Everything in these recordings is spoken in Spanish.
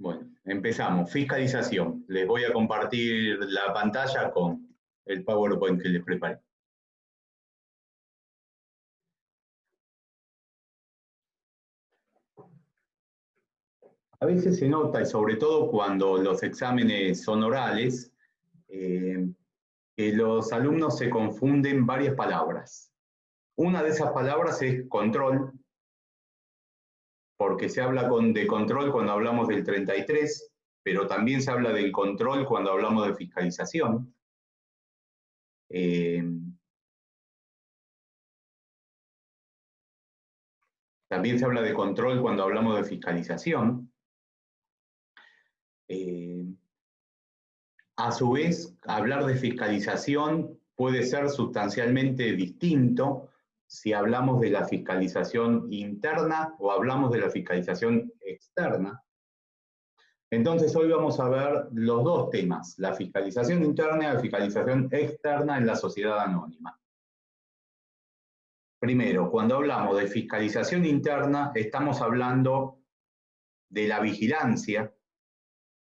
Bueno, empezamos. Fiscalización. Les voy a compartir la pantalla con el PowerPoint que les preparé. A veces se nota, y sobre todo cuando los exámenes son orales, que los alumnos se confunden varias palabras. Una de esas palabras es control, porque se habla de control cuando hablamos del 33, pero también se habla del control cuando hablamos de fiscalización. También se habla de control cuando hablamos de fiscalización. A su vez, hablar de fiscalización puede ser sustancialmente distinto si hablamos de la fiscalización interna o hablamos de la fiscalización externa. Entonces, hoy vamos a ver los dos temas, la fiscalización interna y la fiscalización externa en la sociedad anónima. Primero, cuando hablamos de fiscalización interna, estamos hablando de la vigilancia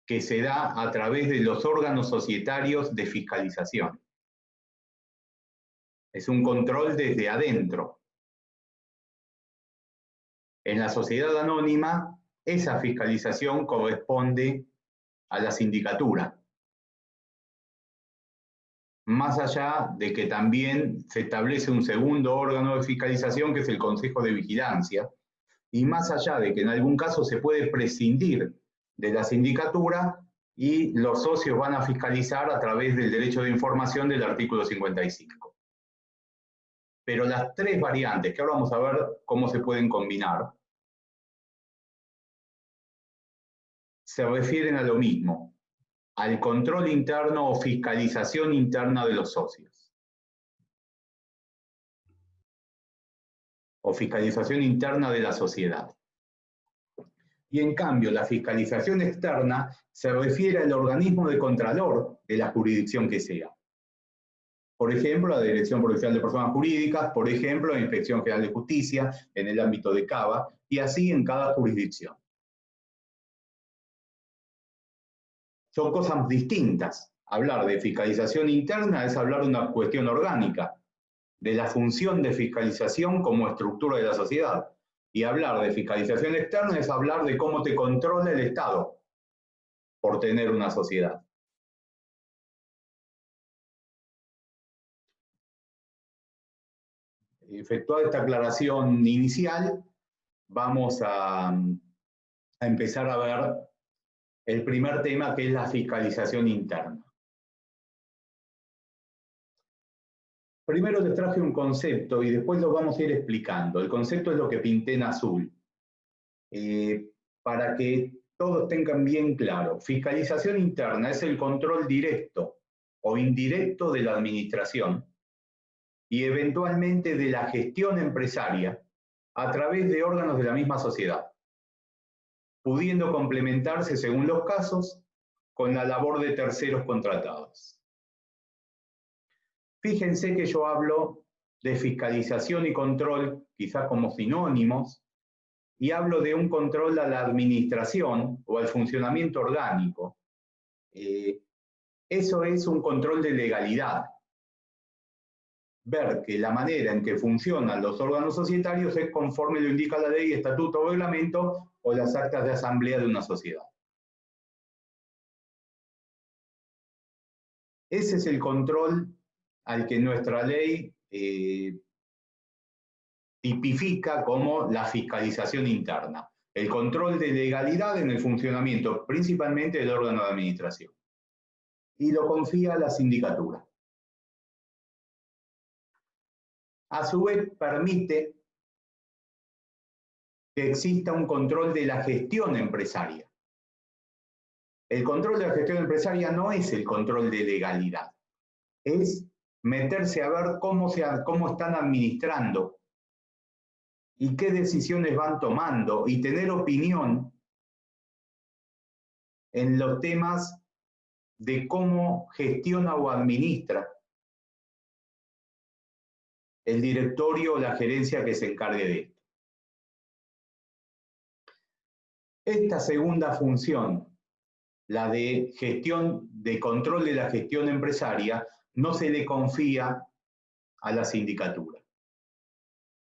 que se da a través de los órganos societarios de fiscalización. Es un control desde adentro. En la sociedad anónima, esa fiscalización corresponde a la sindicatura. Más allá de que también se establece un segundo órgano de fiscalización, que es el Consejo de Vigilancia, y más allá de que en algún caso se puede prescindir de la sindicatura y los socios van a fiscalizar a través del derecho de información del artículo 55. Pero las tres variantes, que ahora vamos a ver cómo se pueden combinar, se refieren a lo mismo, al control interno o fiscalización interna de los socios. O fiscalización interna de la sociedad. Y en cambio, la fiscalización externa se refiere al organismo de contralor de la jurisdicción que sea. Por ejemplo, la Dirección Provincial de Personas Jurídicas, por ejemplo, la Inspección General de Justicia en el ámbito de CABA, y así en cada jurisdicción. Son cosas distintas. Hablar de fiscalización interna es hablar de una cuestión orgánica, de la función de fiscalización como estructura de la sociedad. Y hablar de fiscalización externa es hablar de cómo te controla el Estado por tener una sociedad. Efectuada esta aclaración inicial, vamos a empezar a ver el primer tema, que es la fiscalización interna. Primero les traje un concepto y después lo vamos a ir explicando. El concepto es lo que pinté en azul, para que todos tengan bien claro. Fiscalización interna es el control directo o indirecto de la administración y eventualmente de la gestión empresaria a través de órganos de la misma sociedad, pudiendo complementarse según los casos con la labor de terceros contratados. Fíjense que yo hablo de fiscalización y control, quizás como sinónimos, y hablo de un control a la administración o al funcionamiento orgánico. Eso es un control de legalidad. Ver que la manera en que funcionan los órganos societarios es conforme lo indica la ley, estatuto o reglamento o las actas de asamblea de una sociedad. Ese es el control al que nuestra ley tipifica como la fiscalización interna. El control de legalidad en el funcionamiento principalmente del órgano de administración. Y lo confía a la sindicatura. A su vez, permite que exista un control de la gestión empresaria. El control de la gestión empresaria no es el control de legalidad, es meterse a ver cómo están administrando y qué decisiones van tomando y tener opinión en los temas de cómo gestiona o administra el directorio o la gerencia que se encargue de esto. Esta segunda función, la de gestión, de control de la gestión empresaria, no se le confía a la sindicatura.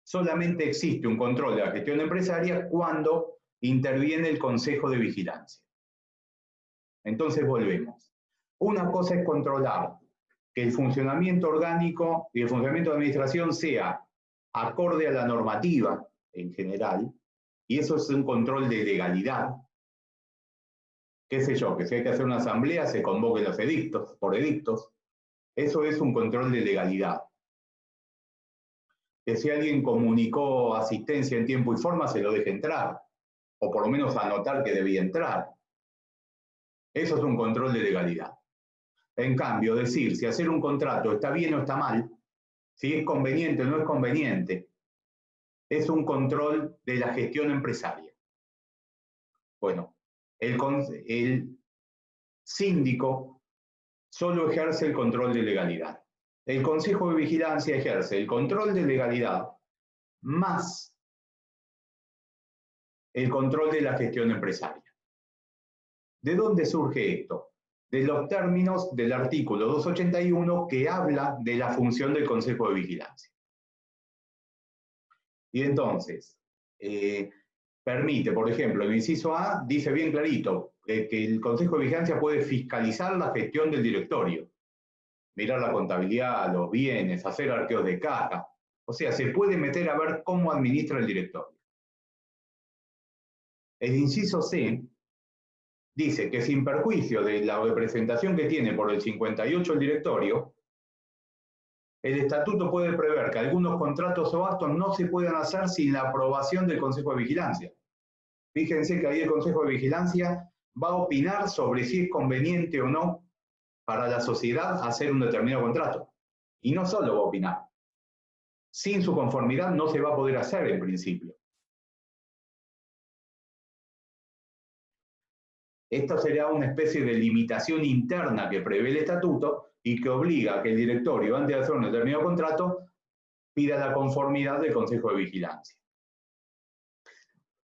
Solamente existe un control de la gestión empresaria cuando interviene el Consejo de Vigilancia. Entonces volvemos. Una cosa es controlar que el funcionamiento orgánico y el funcionamiento de administración sea acorde a la normativa en general, y eso es un control de legalidad. Qué sé yo, que si hay que hacer una asamblea se convoquen los edictos, por edictos. Eso es un control de legalidad. Que si alguien comunicó asistencia en tiempo y forma, se lo deje entrar, o por lo menos anotar que debía entrar. Eso es un control de legalidad. En cambio, decir si hacer un contrato está bien o está mal, si es conveniente o no es conveniente, es un control de la gestión empresaria. Bueno, el síndico solo ejerce el control de legalidad. El Consejo de Vigilancia ejerce el control de legalidad más el control de la gestión empresaria. ¿De dónde surge esto? De los términos del artículo 281 que habla de la función del Consejo de Vigilancia. Y entonces, permite, por ejemplo, el inciso A dice bien clarito que el Consejo de Vigilancia puede fiscalizar la gestión del directorio, mirar la contabilidad, los bienes, hacer arqueos de caja. O sea, se puede meter a ver cómo administra el directorio. El inciso C dice que sin perjuicio de la representación que tiene por el 58 el directorio, el estatuto puede prever que algunos contratos o actos no se puedan hacer sin la aprobación del Consejo de Vigilancia. Fíjense que ahí el Consejo de Vigilancia va a opinar sobre si es conveniente o no para la sociedad hacer un determinado contrato. Y no solo va a opinar. Sin su conformidad no se va a poder hacer en principio. Esto sería una especie de limitación interna que prevé el estatuto y que obliga a que el directorio, antes de hacer un determinado contrato, pida la conformidad del Consejo de Vigilancia.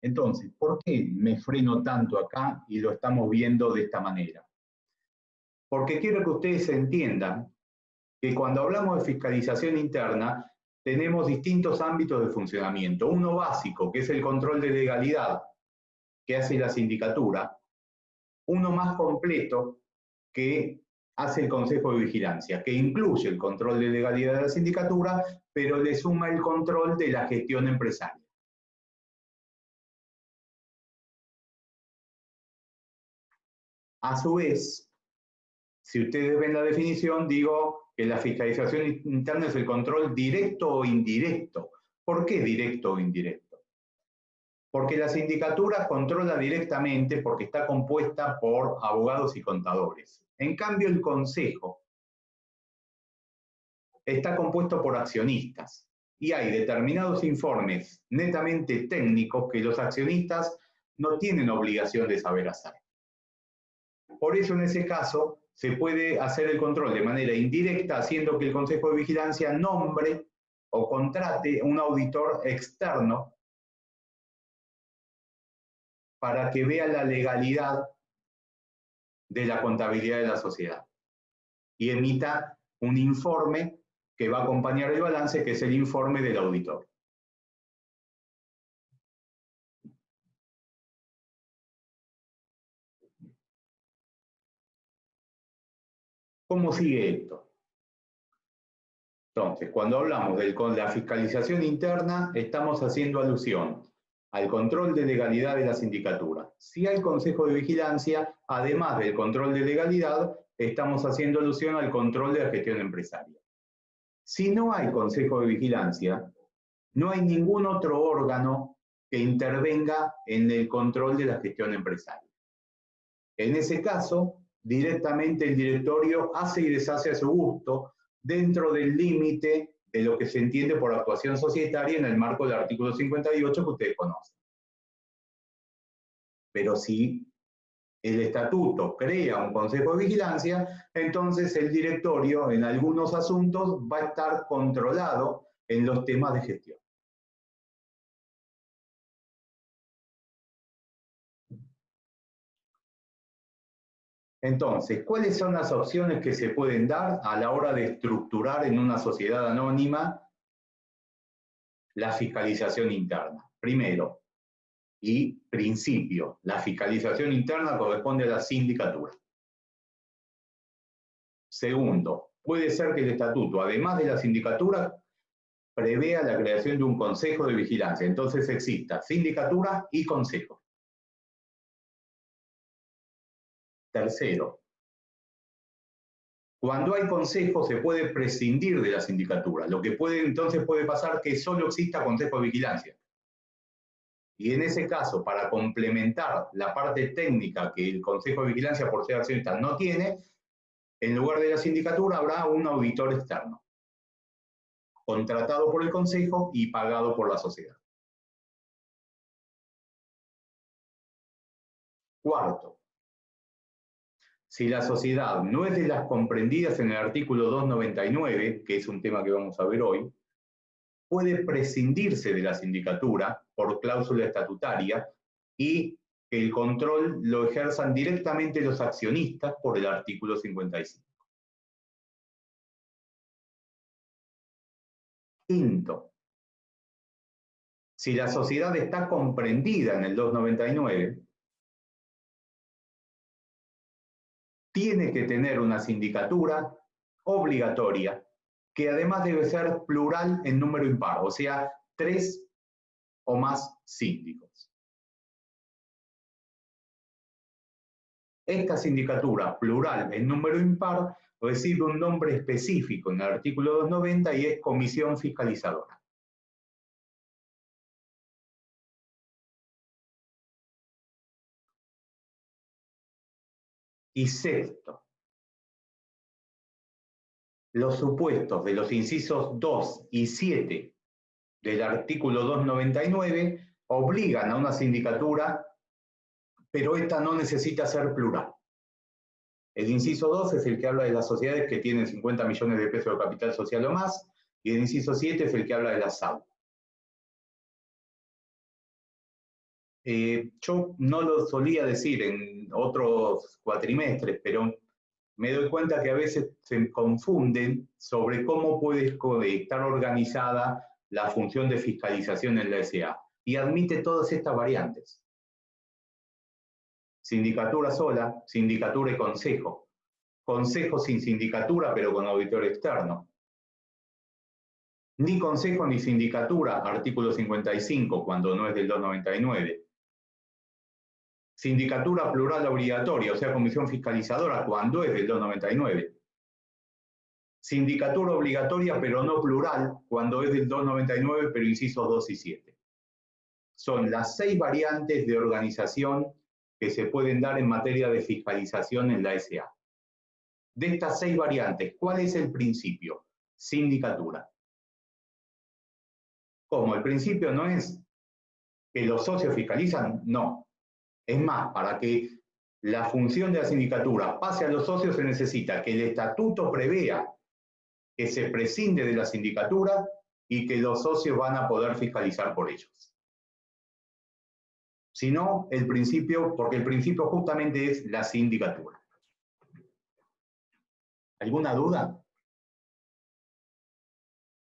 Entonces, ¿por qué me freno tanto acá y lo estamos viendo de esta manera? Porque quiero que ustedes entiendan que cuando hablamos de fiscalización interna, tenemos distintos ámbitos de funcionamiento. Uno básico, que es el control de legalidad que hace la sindicatura. Uno más completo, que hace el Consejo de Vigilancia, que incluye el control de legalidad de la sindicatura, pero le suma el control de la gestión empresaria. A su vez, si ustedes ven la definición, digo que la fiscalización interna es el control directo o indirecto. ¿Por qué directo o indirecto? Porque la sindicatura controla directamente porque está compuesta por abogados y contadores. En cambio, el consejo está compuesto por accionistas y hay determinados informes netamente técnicos que los accionistas no tienen obligación de saber hacer. Por eso, en ese caso, se puede hacer el control de manera indirecta, haciendo que el Consejo de Vigilancia nombre o contrate un auditor externo para que vea la legalidad de la contabilidad de la sociedad y emita un informe que va a acompañar el balance, que es el informe del auditor. ¿Cómo sigue esto? Entonces, cuando hablamos de la fiscalización interna, estamos haciendo alusión al control de legalidad de la sindicatura. Si hay Consejo de Vigilancia, además del control de legalidad, estamos haciendo alusión al control de la gestión empresaria. Si no hay Consejo de Vigilancia, no hay ningún otro órgano que intervenga en el control de la gestión empresaria. En ese caso, directamente el directorio hace y deshace a su gusto dentro del límite de lo que se entiende por actuación societaria en el marco del artículo 58 que ustedes conocen. Pero si el estatuto crea un consejo de vigilancia, entonces el directorio en algunos asuntos va a estar controlado en los temas de gestión. Entonces, ¿cuáles son las opciones que se pueden dar a la hora de estructurar en una sociedad anónima la fiscalización interna? Primero, y principio, la fiscalización interna corresponde a la sindicatura. Segundo, puede ser que el estatuto, además de la sindicatura, prevea la creación de un consejo de vigilancia. Entonces exista sindicatura y consejo. Tercero, cuando hay consejo se puede prescindir de la sindicatura. Lo que entonces puede pasar que solo exista consejo de vigilancia. Y en ese caso, para complementar la parte técnica que el consejo de vigilancia por ser accionista no tiene, en lugar de la sindicatura habrá un auditor externo, contratado por el consejo y pagado por la sociedad. Cuarto, si la sociedad no es de las comprendidas en el artículo 299, que es un tema que vamos a ver hoy, puede prescindirse de la sindicatura por cláusula estatutaria y el control lo ejerzan directamente los accionistas por el artículo 55. Quinto, si la sociedad está comprendida en el 299, tiene que tener una sindicatura obligatoria, que además debe ser plural en número impar, o sea, 3 o más síndicos. Esta sindicatura plural en número impar recibe un nombre específico en el artículo 290 y es comisión fiscalizadora. Y sexto, los supuestos de los incisos 2 y 7 del artículo 299 obligan a una sindicatura, pero esta no necesita ser plural. El inciso 2 es el que habla de las sociedades que tienen 50 millones de pesos de capital social o más, y el inciso 7 es el que habla de las SAU. Yo no lo solía decir en otros cuatrimestres, pero me doy cuenta que a veces se confunden sobre cómo puede estar organizada la función de fiscalización en la SA, y admite todas estas variantes. Sindicatura sola, sindicatura y consejo. Consejo sin sindicatura, pero con auditor externo. Ni consejo ni sindicatura, artículo 55, cuando no es del 299. Sindicatura plural obligatoria, o sea, comisión fiscalizadora, cuando es del 299. Sindicatura obligatoria, pero no plural, cuando es del 299, pero incisos 2 y 7. Son las 6 variantes de organización que se pueden dar en materia de fiscalización en la SA. De estas 6 variantes, ¿cuál es el principio? Sindicatura. ¿Cómo? ¿El principio no es que los socios fiscalizan? No. Es más, para que la función de la sindicatura pase a los socios se necesita que el estatuto prevea que se prescinde de la sindicatura y que los socios van a poder fiscalizar por ellos. Si no, el principio, porque el principio justamente es la sindicatura. ¿Alguna duda?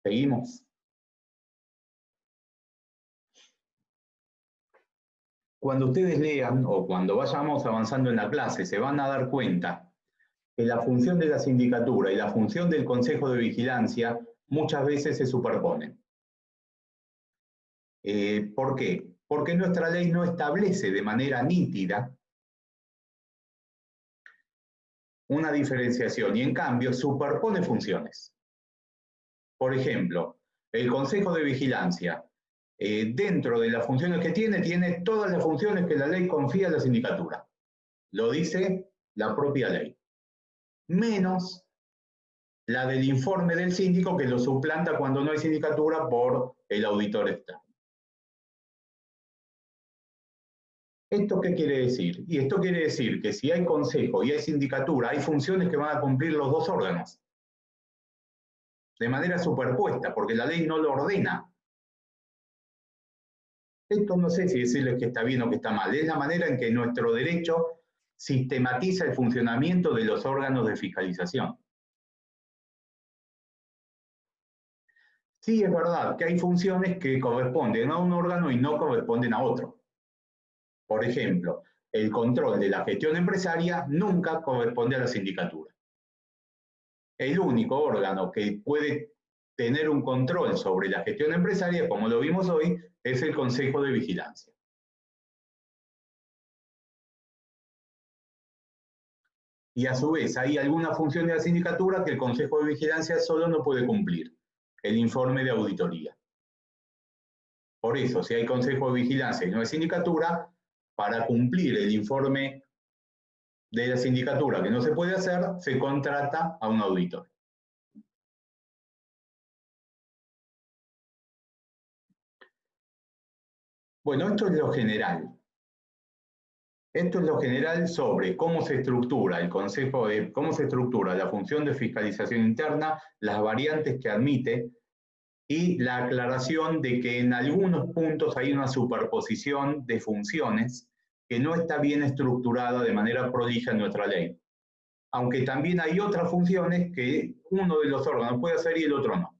¿Seguimos? Cuando ustedes lean o cuando vayamos avanzando en la clase, se van a dar cuenta que la función de la sindicatura y la función del Consejo de Vigilancia muchas veces se superponen. ¿Por qué? Porque nuestra ley no establece de manera nítida una diferenciación y en cambio superpone funciones. Por ejemplo, el Consejo de Vigilancia, dentro de las funciones que tiene todas las funciones que la ley confía a la sindicatura. Lo dice la propia ley. Menos la del informe del síndico que lo suplanta cuando no hay sindicatura por el auditor externo. ¿Esto qué quiere decir? Y esto quiere decir que si hay consejo y hay sindicatura, hay funciones que van a cumplir los dos órganos. De manera superpuesta, porque la ley no lo ordena. Esto no sé si decirles que está bien o que está mal. Es la manera en que nuestro derecho sistematiza el funcionamiento de los órganos de fiscalización. Sí, es verdad que hay funciones que corresponden a un órgano y no corresponden a otro. Por ejemplo, el control de la gestión empresaria nunca corresponde a la sindicatura. El único órgano que puede tener un control sobre la gestión empresaria, como lo vimos hoy, es el Consejo de Vigilancia. Y a su vez, hay algunas funciones de la sindicatura que el Consejo de Vigilancia solo no puede cumplir. El informe de auditoría. Por eso, si hay Consejo de Vigilancia y no hay sindicatura, para cumplir el informe de la sindicatura que no se puede hacer, se contrata a un auditor. Bueno, esto es lo general. Esto es lo general sobre cómo se estructura el Consejo cómo se estructura la función de fiscalización interna, las variantes que admite y la aclaración de que en algunos puntos hay una superposición de funciones que no está bien estructurada de manera prolija en nuestra ley. Aunque también hay otras funciones que uno de los órganos puede hacer y el otro no.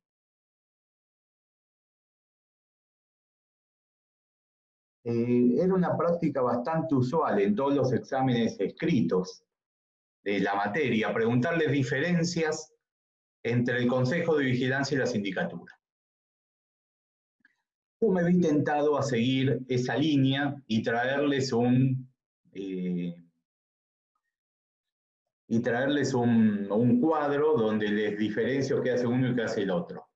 Era una práctica bastante usual en todos los exámenes escritos de la materia, preguntarles diferencias entre el Consejo de Vigilancia y la sindicatura. Yo me vi tentado a seguir esa línea y traerles un cuadro donde les diferencio qué hace uno y qué hace el otro.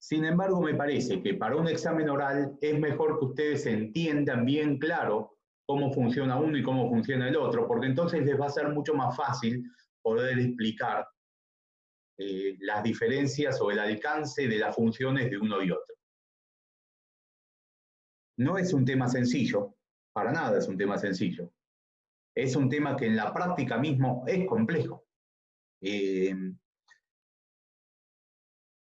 Sin embargo, me parece que para un examen oral es mejor que ustedes entiendan bien claro cómo funciona uno y cómo funciona el otro, porque entonces les va a ser mucho más fácil poder explicar las diferencias o el alcance de las funciones de uno y otro. No es un tema sencillo, para nada es un tema sencillo. Es un tema que en la práctica mismo es complejo.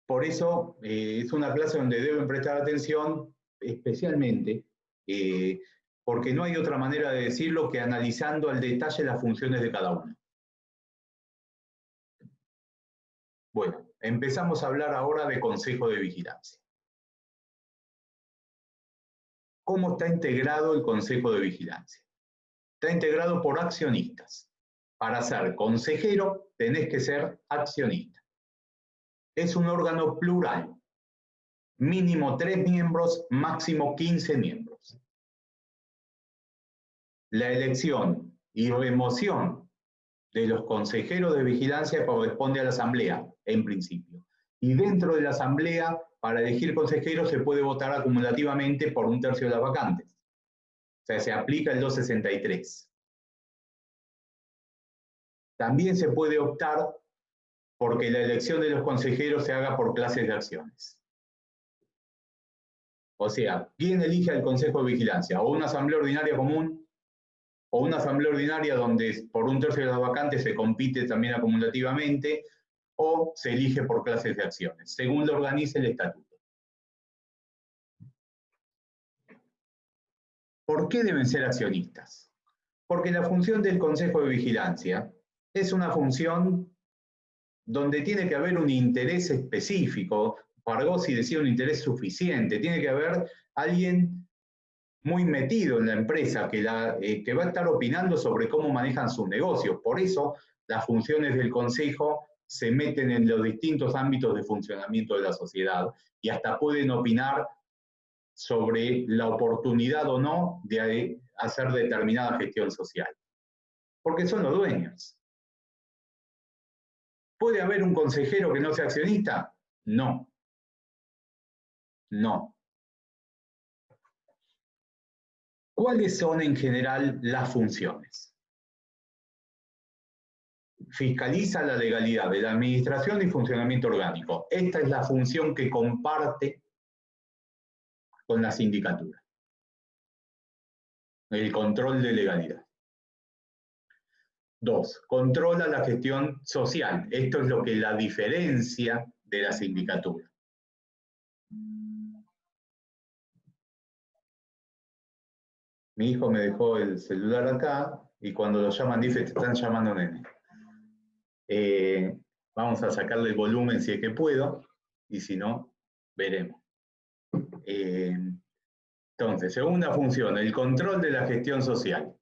Por eso es una clase donde deben prestar atención especialmente, porque no hay otra manera de decirlo que analizando al detalle las funciones de cada uno. Bueno, empezamos a hablar ahora de Consejo de Vigilancia. ¿Cómo está integrado el Consejo de Vigilancia? Está integrado por accionistas. Para ser consejero tenés que ser accionista. Es un órgano plural. Mínimo 3 miembros, máximo 15 miembros. La elección y remoción de los consejeros de vigilancia corresponde a la asamblea, en principio. Y dentro de la asamblea, para elegir consejeros se puede votar acumulativamente por 1/3 de las vacantes. O sea, se aplica el 263. También se puede optar porque la elección de los consejeros se haga por clases de acciones. O sea, ¿quién elige al Consejo de Vigilancia? O una asamblea ordinaria común, o una asamblea ordinaria donde por 1/3 de las vacantes se compite también acumulativamente, o se elige por clases de acciones, según lo organice el estatuto. ¿Por qué deben ser accionistas? Porque la función del Consejo de Vigilancia es una función donde tiene que haber un interés específico. Pargossi decía un interés suficiente, tiene que haber alguien muy metido en la empresa que va a estar opinando sobre cómo manejan sus negocios. Por eso las funciones del Consejo se meten en los distintos ámbitos de funcionamiento de la sociedad y hasta pueden opinar sobre la oportunidad o no de hacer determinada gestión social. Porque son los dueños. ¿Puede haber un consejero que no sea accionista? No. No. ¿Cuáles son en general las funciones? Fiscaliza la legalidad de la administración y funcionamiento orgánico. Esta es la función que comparte con la sindicatura. El control de legalidad. 2. Controla la gestión social. Esto es lo que la diferencia de la sindicatura. Mi hijo me dejó el celular acá y cuando lo llaman dice, te están llamando nene. Vamos a sacarle el volumen si es que puedo, y si no, veremos. Entonces, segunda función, el control de la gestión social.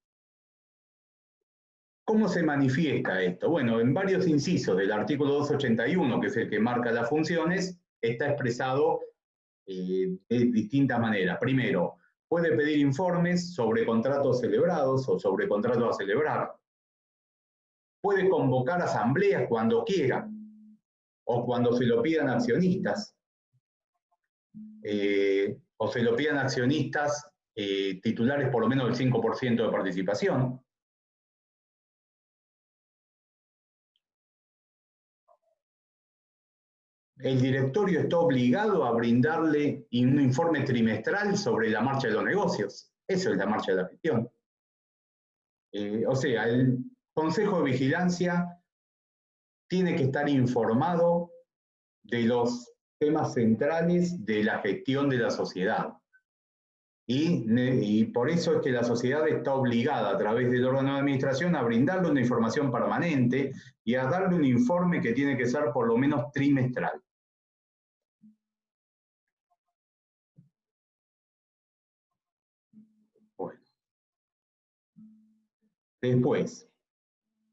¿Cómo se manifiesta esto? Bueno, en varios incisos del artículo 281, que es el que marca las funciones, está expresado de distintas maneras. Primero, puede pedir informes sobre contratos celebrados o sobre contratos a celebrar. Puede convocar asambleas cuando quiera o cuando se lo pidan accionistas. O se lo pidan accionistas titulares por lo menos del 5% de participación. El directorio está obligado a brindarle un informe trimestral sobre la marcha de los negocios. Eso es la marcha de la gestión. O sea, el Consejo de Vigilancia tiene que estar informado de los temas centrales de la gestión de la sociedad. Y por eso es que la sociedad está obligada a través del órgano de administración a brindarle una información permanente y a darle un informe que tiene que ser por lo menos trimestral. Bueno. Después,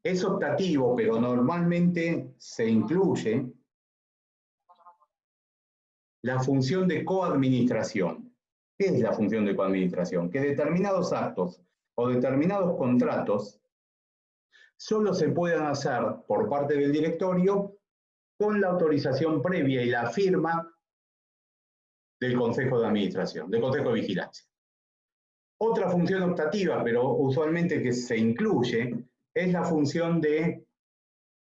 es optativo, pero normalmente se incluye la función de coadministración. ¿Qué es la función de coadministración? Que determinados actos o determinados contratos solo se puedan hacer por parte del directorio con la autorización previa y la firma del Consejo de Administración, del Consejo de Vigilancia. Otra función optativa, pero usualmente que se incluye, es la función de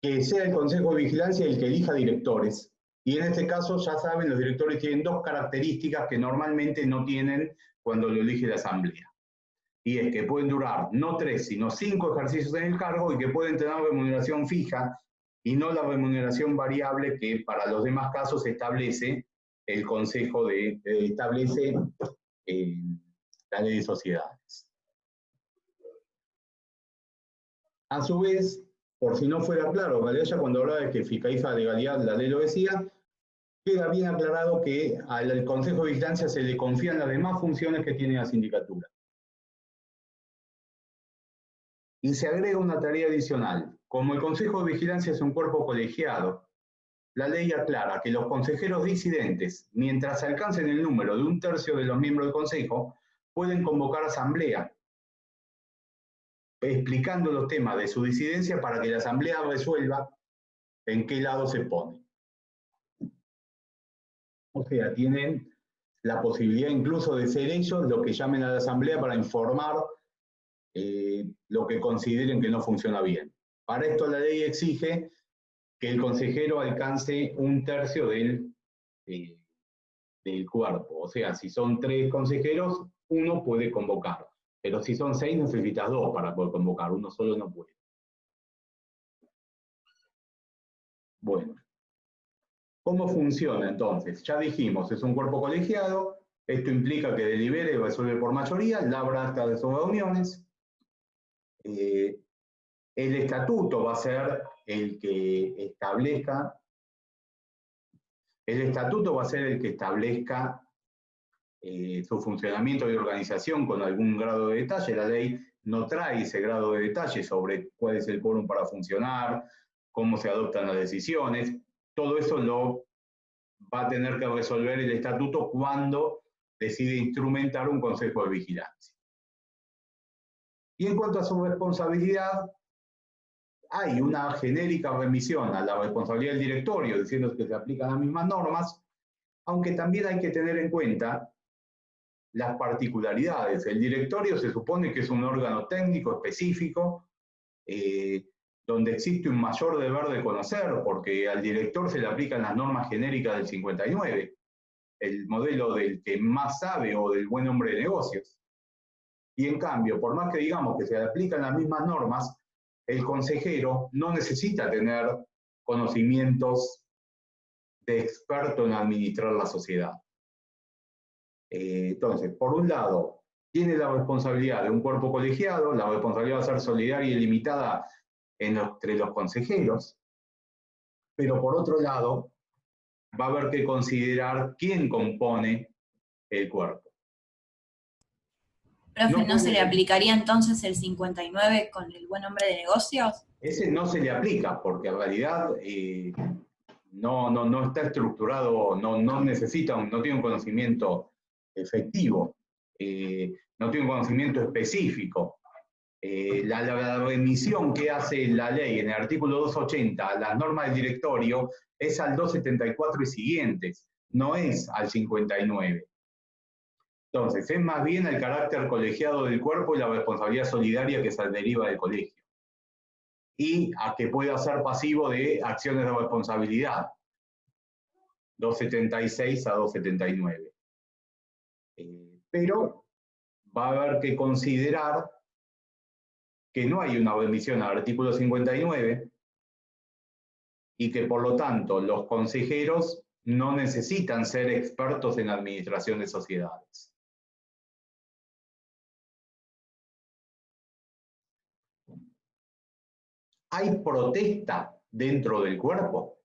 que sea el Consejo de Vigilancia el que elija directores. Y en este caso, ya saben, los directores tienen dos características que normalmente no tienen cuando lo elige la Asamblea. Y es que pueden durar no 3, sino 5 ejercicios en el cargo y que pueden tener remuneración fija y no la remuneración variable que para los demás casos establece el Consejo establece la ley de sociedades. A su vez, por si no fuera claro, ya cuando hablaba de que fiscaliza la legalidad, la ley lo decía, queda bien aclarado que al Consejo de Vigilancia se le confían las demás funciones que tiene la sindicatura. Y se agrega una tarea adicional. Como el Consejo de Vigilancia es un cuerpo colegiado, la ley aclara que los consejeros disidentes, mientras alcancen el número de 1/3 de los miembros del Consejo, pueden convocar asamblea, explicando los temas de su disidencia para que la asamblea resuelva en qué lado se pone. O sea, tienen la posibilidad incluso de ser ellos los que llamen a la asamblea para informar lo que consideren que no funciona bien. Para esto la ley exige que el consejero alcance 1/3 del cuerpo. O sea, si son 3 consejeros, uno puede convocar. Pero si son 6, necesitas 2 para poder convocar. Uno solo no puede. Bueno. ¿Cómo funciona entonces? Ya dijimos, es un cuerpo colegiado. Esto implica que delibere y resuelve por mayoría, labra acta de sus reuniones. El estatuto va a ser el que establezca. El estatuto va a ser el que establezca su funcionamiento y organización con algún grado de detalle. La ley no trae ese grado de detalle sobre cuál es el quórum para funcionar, cómo se adoptan las decisiones. Todo eso lo va a tener que resolver el estatuto cuando decide instrumentar un consejo de vigilancia. Y en cuanto a su responsabilidad, hay una genérica remisión a la responsabilidad del directorio, diciendo que se aplican las mismas normas, aunque también hay que tener en cuenta las particularidades. El directorio se supone que es un órgano técnico específico, donde existe un mayor deber de conocer, porque al director se le aplican las normas genéricas del 59, el modelo del que más sabe o del buen hombre de negocios. Y en cambio, por más que digamos que se le aplican las mismas normas, el consejero no necesita tener conocimientos de experto en administrar la sociedad. Entonces, por un lado, tiene la responsabilidad de un cuerpo colegiado, la responsabilidad va a ser solidaria y limitada entre los consejeros, pero por otro lado, va a haber que considerar quién compone el cuerpo. Profe, ¿no se le aplicaría entonces el 59 con el buen hombre de negocios? Ese no se le aplica, porque en realidad no está estructurado, no necesita, no tiene un conocimiento efectivo, no tiene un conocimiento específico. La remisión que hace la ley en el artículo 280 a las normas del directorio es al 274 y siguientes, no es al 59. Entonces, es más bien el carácter colegiado del cuerpo y la responsabilidad solidaria que se deriva del colegio. Y a que pueda ser pasivo de acciones de responsabilidad. 276 a 279. Pero va a haber que considerar que no hay una remisión al artículo 59 y que por lo tanto los consejeros no necesitan ser expertos en administración de sociedades. ¿Hay protesta dentro del cuerpo?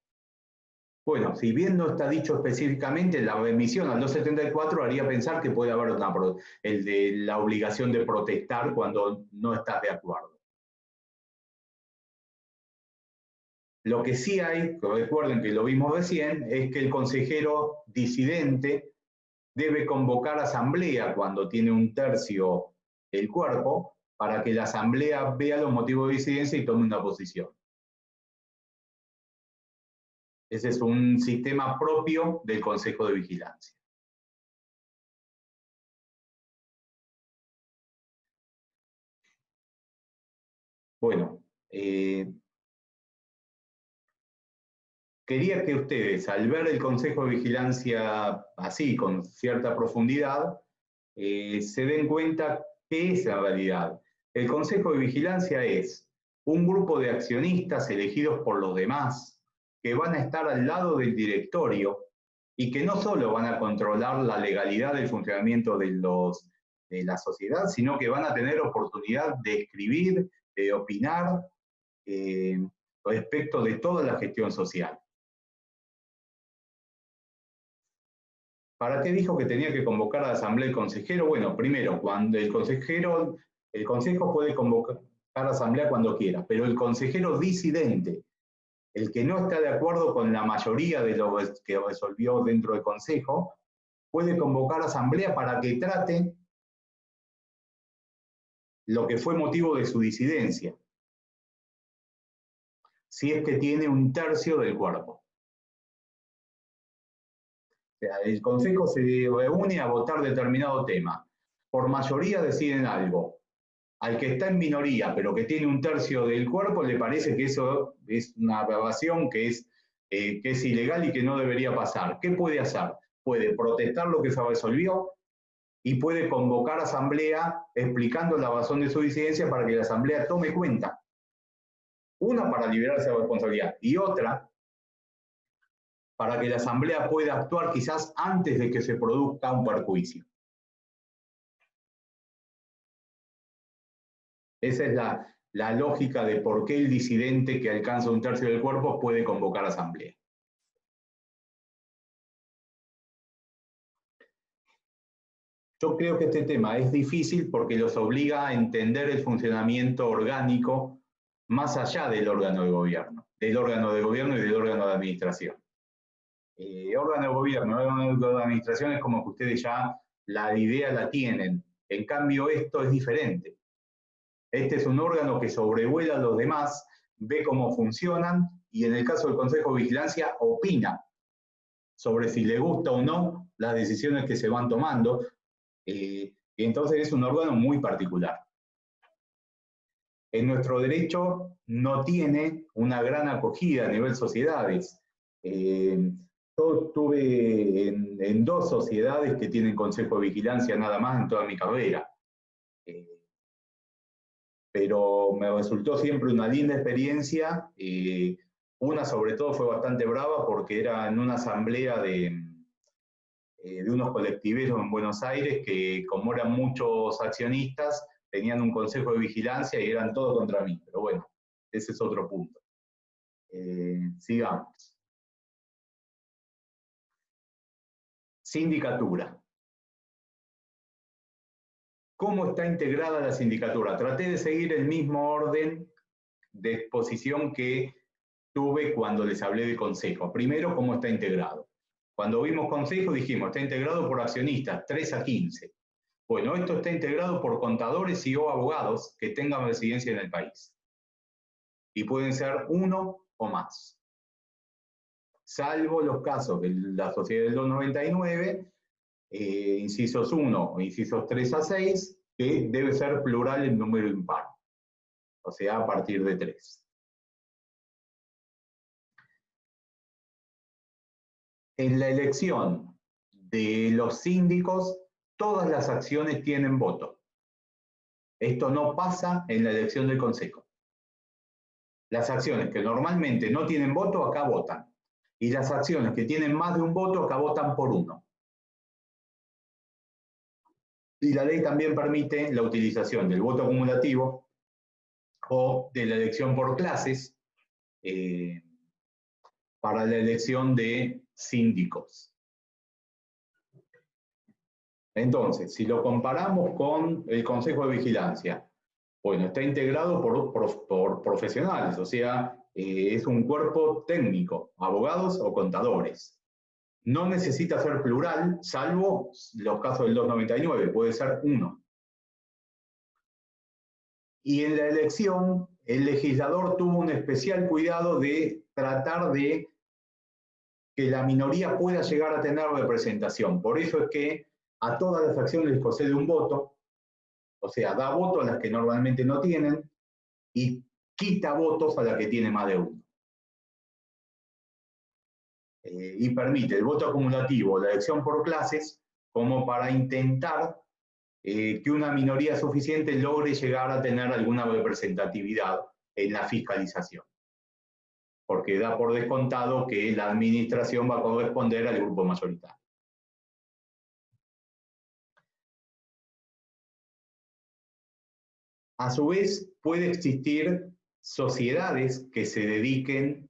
Bueno, si bien no está dicho específicamente, la remisión al 274 haría pensar que puede haber la obligación de protestar cuando no estás de acuerdo. Lo que sí hay, recuerden que lo vimos recién, es que el consejero disidente debe convocar asamblea cuando tiene un tercio del cuerpo para que la asamblea vea los motivos de disidencia y tome una posición. Ese es un sistema propio del Consejo de Vigilancia. Bueno, quería que ustedes, al ver el Consejo de Vigilancia así, con cierta profundidad, se den cuenta qué es la realidad. El Consejo de Vigilancia es un grupo de accionistas elegidos por los demás que van a estar al lado del directorio y que no solo van a controlar la legalidad del funcionamiento de la sociedad, sino que van a tener oportunidad de escribir, de opinar respecto de toda la gestión social. ¿Para qué dijo que tenía que convocar a la asamblea el consejero? Bueno, primero, cuando el consejo puede convocar a la asamblea cuando quiera, pero el consejero disidente, el que no está de acuerdo con la mayoría de lo que resolvió dentro del consejo, puede convocar a asamblea para que trate lo que fue motivo de su disidencia, si es que tiene un tercio del cuerpo. O sea, el consejo se reúne a votar determinado tema. Por mayoría deciden algo. Al que está en minoría, pero que tiene un tercio del cuerpo, le parece que eso es una aberración, que es ilegal y que no debería pasar. ¿Qué puede hacer? Puede protestar lo que se resolvió y puede convocar a asamblea explicando la razón de su disidencia para que la asamblea tome cuenta. Una, para liberarse de responsabilidad, y otra, para que la asamblea pueda actuar quizás antes de que se produzca un perjuicio. Esa es la lógica de por qué el disidente que alcanza un tercio del cuerpo puede convocar asamblea. Yo creo que este tema es difícil porque los obliga a entender el funcionamiento orgánico más allá del órgano de gobierno, y del órgano de administración. Órgano de gobierno, órgano de administración es como que ustedes ya la idea la tienen. En cambio, esto es diferente. Este es un órgano que sobrevuela a los demás, ve cómo funcionan y en el caso del Consejo de Vigilancia opina sobre si le gusta o no las decisiones que se van tomando. Y entonces es un órgano muy particular. En nuestro derecho no tiene una gran acogida a nivel sociedades. Yo estuve en 2 sociedades que tienen Consejo de Vigilancia nada más en toda mi carrera. Pero me resultó siempre una linda experiencia. Una sobre todo fue bastante brava porque era en una asamblea de unos colectiveros en Buenos Aires que, como eran muchos accionistas, tenían un consejo de vigilancia y eran todos contra mí. Pero bueno, ese es otro punto. Sigamos. Sindicatura. ¿Cómo está integrada la sindicatura? Traté de seguir el mismo orden de exposición que tuve cuando les hablé de consejo. Primero, ¿cómo está integrado? Cuando vimos consejo dijimos, está integrado por accionistas, 3 a 15. Bueno, esto está integrado por contadores y o abogados que tengan residencia en el país. Y pueden ser uno o más. Salvo los casos de la sociedad del 299, incisos 1 o incisos 3 a 6, que debe ser plural en número impar. O sea, a partir de 3. En la elección de los síndicos, todas las acciones tienen voto. Esto no pasa en la elección del consejo. Las acciones que normalmente no tienen voto, acá votan. Y las acciones que tienen más de un voto, acá votan por uno. Y la ley también permite la utilización del voto acumulativo o de la elección por clases para la elección de síndicos. Entonces, si lo comparamos con el Consejo de Vigilancia, bueno, está integrado por profesionales, o sea, es un cuerpo técnico, abogados o contadores. No necesita ser plural, salvo los casos del 299, puede ser uno. Y en la elección, el legislador tuvo un especial cuidado de tratar de que la minoría pueda llegar a tener representación. Por eso es que a todas las acciones les concede un voto, o sea, da voto a las que normalmente no tienen y quita votos a las que tiene más de uno. Y permite el voto acumulativo, la elección por clases, como para intentar que una minoría suficiente logre llegar a tener alguna representatividad en la fiscalización. Porque da por descontado que la administración va a corresponder al grupo mayoritario. A su vez, puede existir sociedades que se dediquen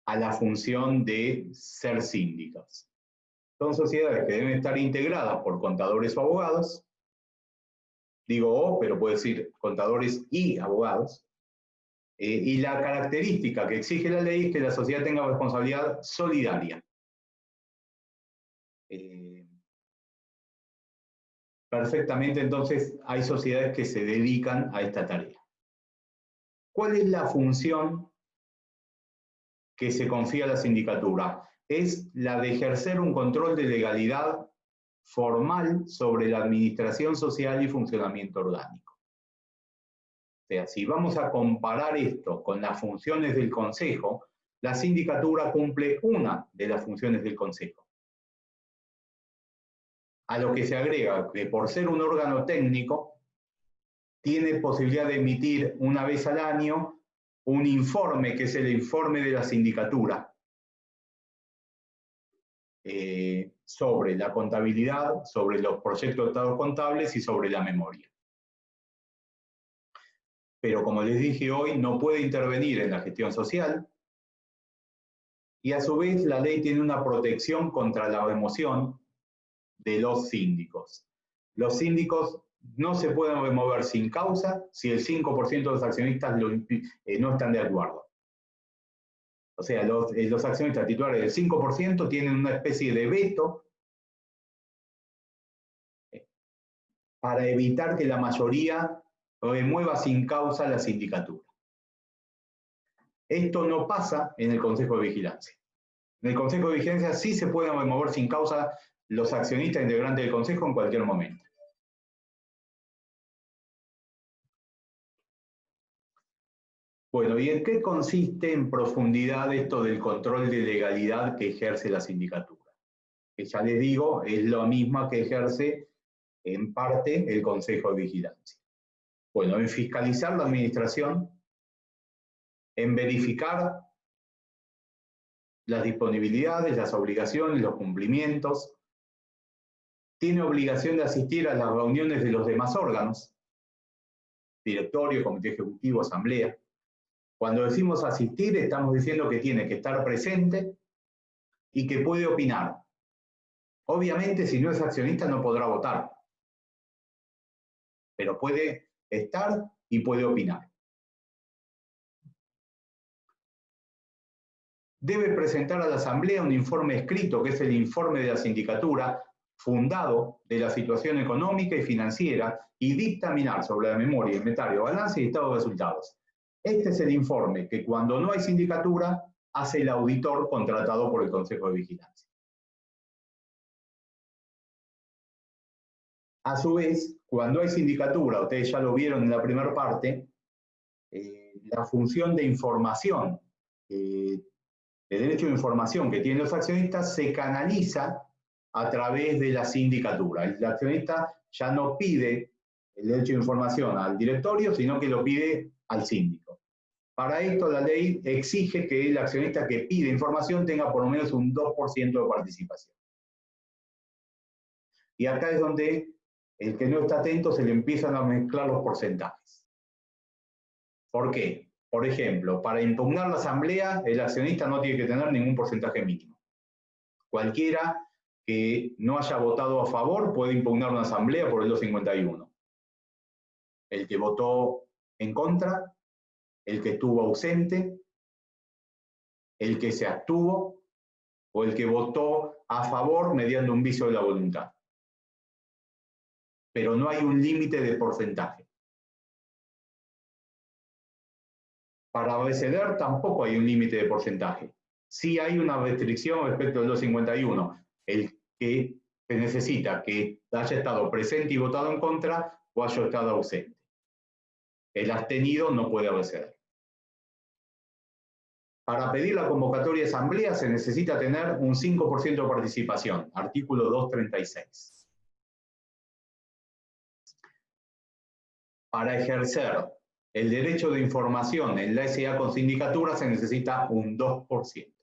a la función de ser síndicas. Son sociedades que deben estar integradas por contadores o abogados. Digo o, pero puede decir contadores y abogados. Y la característica que exige la ley es que la sociedad tenga responsabilidad solidaria. Perfectamente, entonces, hay sociedades que se dedican a esta tarea. ¿Cuál es la función que se confía a la sindicatura? Es la de ejercer un control de legalidad formal sobre la administración social y funcionamiento orgánico. O sea, si vamos a comparar esto con las funciones del Consejo, la sindicatura cumple una de las funciones del Consejo. A lo que se agrega que por ser un órgano técnico, tiene posibilidad de emitir una vez al año un informe, que es el informe de la sindicatura, sobre la contabilidad, sobre los proyectos de estados contables y sobre la memoria. Pero como les dije hoy, no puede intervenir en la gestión social y a su vez la ley tiene una protección contra la remoción de los síndicos. Los síndicos no se pueden remover sin causa si el 5% de los accionistas no están de acuerdo. O sea, los accionistas titulares del 5% tienen una especie de veto para evitar que la mayoría remueva sin causa la sindicatura. Esto no pasa en el Consejo de Vigilancia. En el Consejo de Vigilancia sí se pueden remover sin causa los accionistas integrantes del Consejo en cualquier momento. Bueno, ¿y en qué consiste en profundidad esto del control de legalidad que ejerce la sindicatura? Que ya les digo, es lo mismo que ejerce en parte el Consejo de Vigilancia. Bueno, en fiscalizar la administración, en verificar las disponibilidades, las obligaciones, los cumplimientos, tiene obligación de asistir a las reuniones de los demás órganos, directorio, comité ejecutivo, asamblea. Cuando decimos asistir, estamos diciendo que tiene que estar presente y que puede opinar. Obviamente, si no es accionista, no podrá votar, pero puede estar y puede opinar. Debe presentar a la asamblea un informe escrito, que es el informe de la sindicatura, fundado de la situación económica y financiera, y dictaminar sobre la memoria, inventario, balance y estado de resultados. Este es el informe que cuando no hay sindicatura, hace el auditor contratado por el Consejo de Vigilancia. A su vez, cuando hay sindicatura, ustedes ya lo vieron en la primera parte, la función de información, el derecho de información que tienen los accionistas se canaliza a través de la sindicatura. El accionista ya no pide el derecho de información al directorio, sino que lo pide al síndico. Para esto la ley exige que el accionista que pide información tenga por lo menos un 2% de participación. Y acá es donde el que no está atento se le empiezan a mezclar los porcentajes. ¿Por qué? Por ejemplo, para impugnar la asamblea, el accionista no tiene que tener ningún porcentaje mínimo. Cualquiera que no haya votado a favor puede impugnar una asamblea por el 251. El que votó en contra, el que estuvo ausente, el que se abstuvo o el que votó a favor mediante un vicio de la voluntad. Pero no hay un límite de porcentaje. Para abeceder tampoco hay un límite de porcentaje. Sí hay una restricción respecto al 251, el que se necesita que haya estado presente y votado en contra o haya estado ausente. El abstenido no puede abeceder. Para pedir la convocatoria de asamblea se necesita tener un 5% de participación, artículo 236. Para ejercer el derecho de información en la SA con sindicatura se necesita un 2%.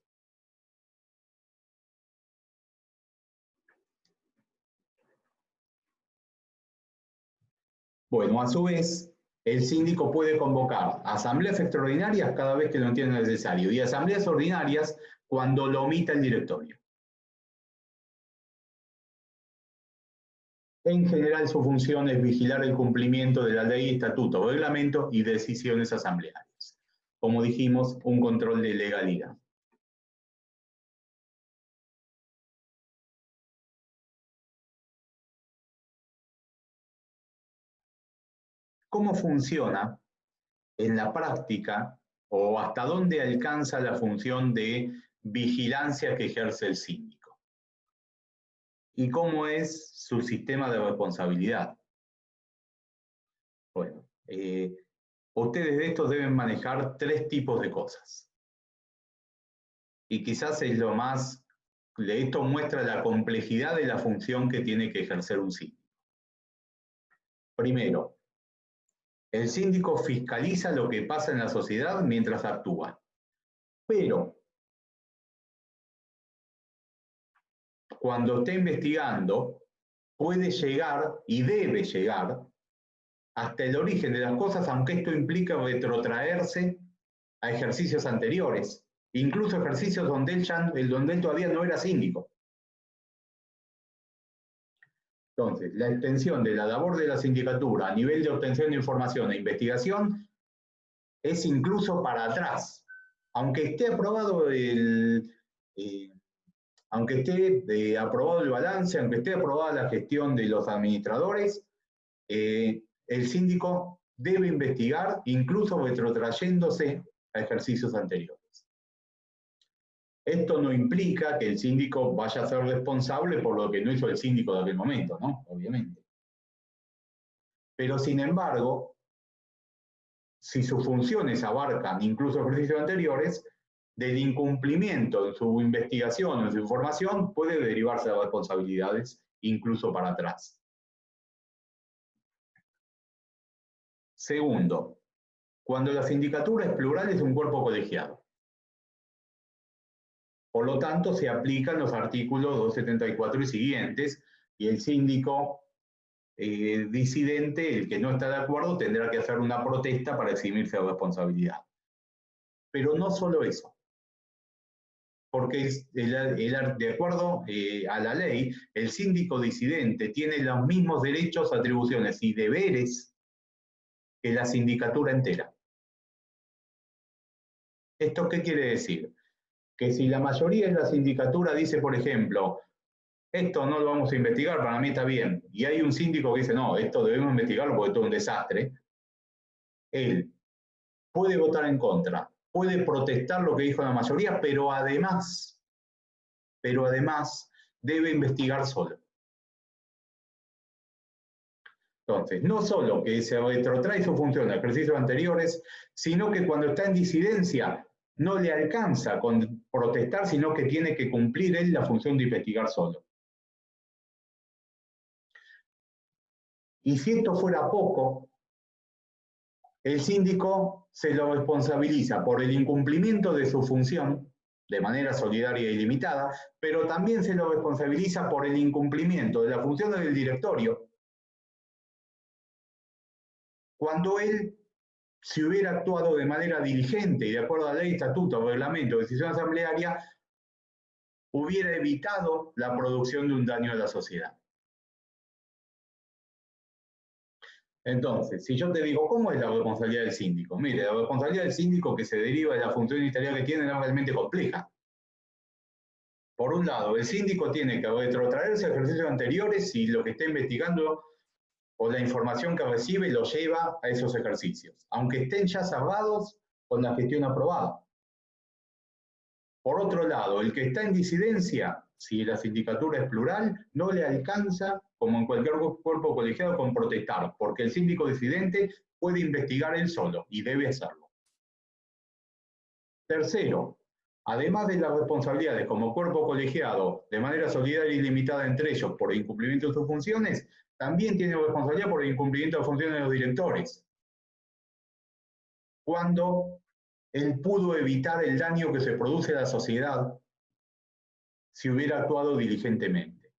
Bueno, a su vez, el síndico puede convocar asambleas extraordinarias cada vez que lo entienda necesario y asambleas ordinarias cuando lo omita el directorio. En general, su función es vigilar el cumplimiento de la ley, estatuto, reglamento y decisiones asamblearias. Como dijimos, un control de legalidad. ¿Cómo funciona en la práctica o hasta dónde alcanza la función de vigilancia que ejerce el síndico? ¿Y cómo es su sistema de responsabilidad? Bueno, ustedes de estos deben manejar 3 tipos de cosas. Y quizás es lo más, esto muestra la complejidad de la función que tiene que ejercer un síndico. Primero, el síndico fiscaliza lo que pasa en la sociedad mientras actúa. Pero, cuando esté investigando, puede llegar y debe llegar hasta el origen de las cosas, aunque esto implica retrotraerse a ejercicios anteriores, incluso ejercicios donde él todavía no era síndico. Entonces, la extensión de la labor de la sindicatura a nivel de obtención de información e investigación es incluso para atrás. Aunque esté aprobado aprobado el balance, aunque esté aprobada la gestión de los administradores, el síndico debe investigar, incluso retrotrayéndose a ejercicios anteriores. Esto no implica que el síndico vaya a ser responsable por lo que no hizo el síndico de aquel momento, ¿no? Obviamente. Pero sin embargo, si sus funciones abarcan incluso ejercicios anteriores, del incumplimiento en su investigación o en su información puede derivarse de responsabilidades incluso para atrás. Segundo, cuando la sindicatura es plural es un cuerpo colegiado. Por lo tanto, se aplican los artículos 274 y siguientes Y el síndico disidente, el que no está de acuerdo, tendrá que hacer una protesta para eximirse de responsabilidad. Pero no solo eso, porque de acuerdo a la ley, el síndico disidente tiene los mismos derechos, atribuciones y deberes que la sindicatura entera. ¿Esto qué quiere decir? Que si la mayoría de la sindicatura dice, por ejemplo, esto no lo vamos a investigar, para mí está bien, y hay un síndico que dice, no, esto debemos investigarlo porque esto es un desastre, él puede votar en contra, puede protestar lo que dijo la mayoría, pero además debe investigar solo. Entonces, no solo que se retrotrae su función de ejercicios anteriores, sino que cuando está en disidencia no le alcanza con protestar, sino que tiene que cumplir él la función de investigar solo. Y si esto fuera poco, el síndico se lo responsabiliza por el incumplimiento de su función de manera solidaria y limitada, pero también se lo responsabiliza por el incumplimiento de la función del directorio, cuando él, si hubiera actuado de manera diligente y de acuerdo a la ley, estatuto, reglamento, decisión asamblearia, hubiera evitado la producción de un daño a la sociedad. Entonces, si yo te digo, ¿cómo es la responsabilidad del síndico? Mire, la responsabilidad del síndico que se deriva de la función ministerial que tiene es realmente compleja. Por un lado, el síndico tiene que retrotraerse a ejercicios anteriores y lo que está investigando o la información que recibe lo lleva a esos ejercicios, aunque estén ya cerrados con la gestión aprobada. Por otro lado, el que está en disidencia, si la sindicatura es plural, no le alcanza, como en cualquier cuerpo colegiado, con protestar, porque el síndico disidente puede investigar él solo y debe hacerlo. Tercero, además de las responsabilidades como cuerpo colegiado de manera solidaria y limitada entre ellos por el incumplimiento de sus funciones, también tiene responsabilidad por el incumplimiento de funciones de los directores. Cuando él pudo evitar el daño que se produce a la sociedad si hubiera actuado diligentemente.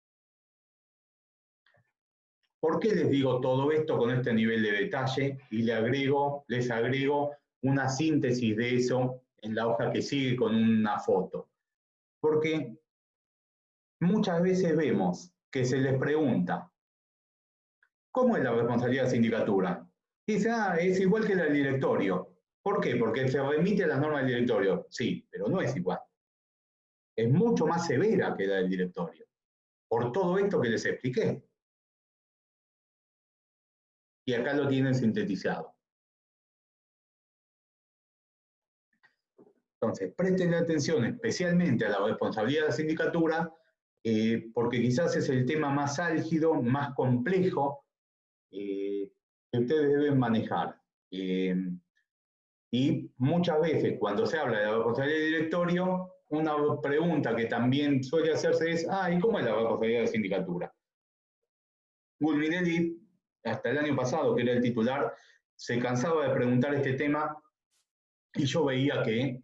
¿Por qué les digo todo esto con este nivel de detalle? Y les agrego una síntesis de eso en la hoja que sigue con una foto. Porque muchas veces vemos que se les pregunta, ¿cómo es la responsabilidad de la sindicatura? Dice, es igual que la del directorio. ¿Por qué? Porque se remite a las normas del directorio. Sí, pero no es igual. Es mucho más severa que la del directorio, por todo esto que les expliqué. Y acá lo tienen sintetizado. Entonces, presten atención especialmente a la responsabilidad de la sindicatura, porque quizás es el tema más álgido, más complejo, que ustedes deben manejar. Y muchas veces, cuando se habla de la responsabilidad del directorio, una pregunta que también suele hacerse es, ¿y cómo es la responsabilidad de la sindicatura? Gulminelli, hasta el año pasado, que era el titular, se cansaba de preguntar este tema y yo veía que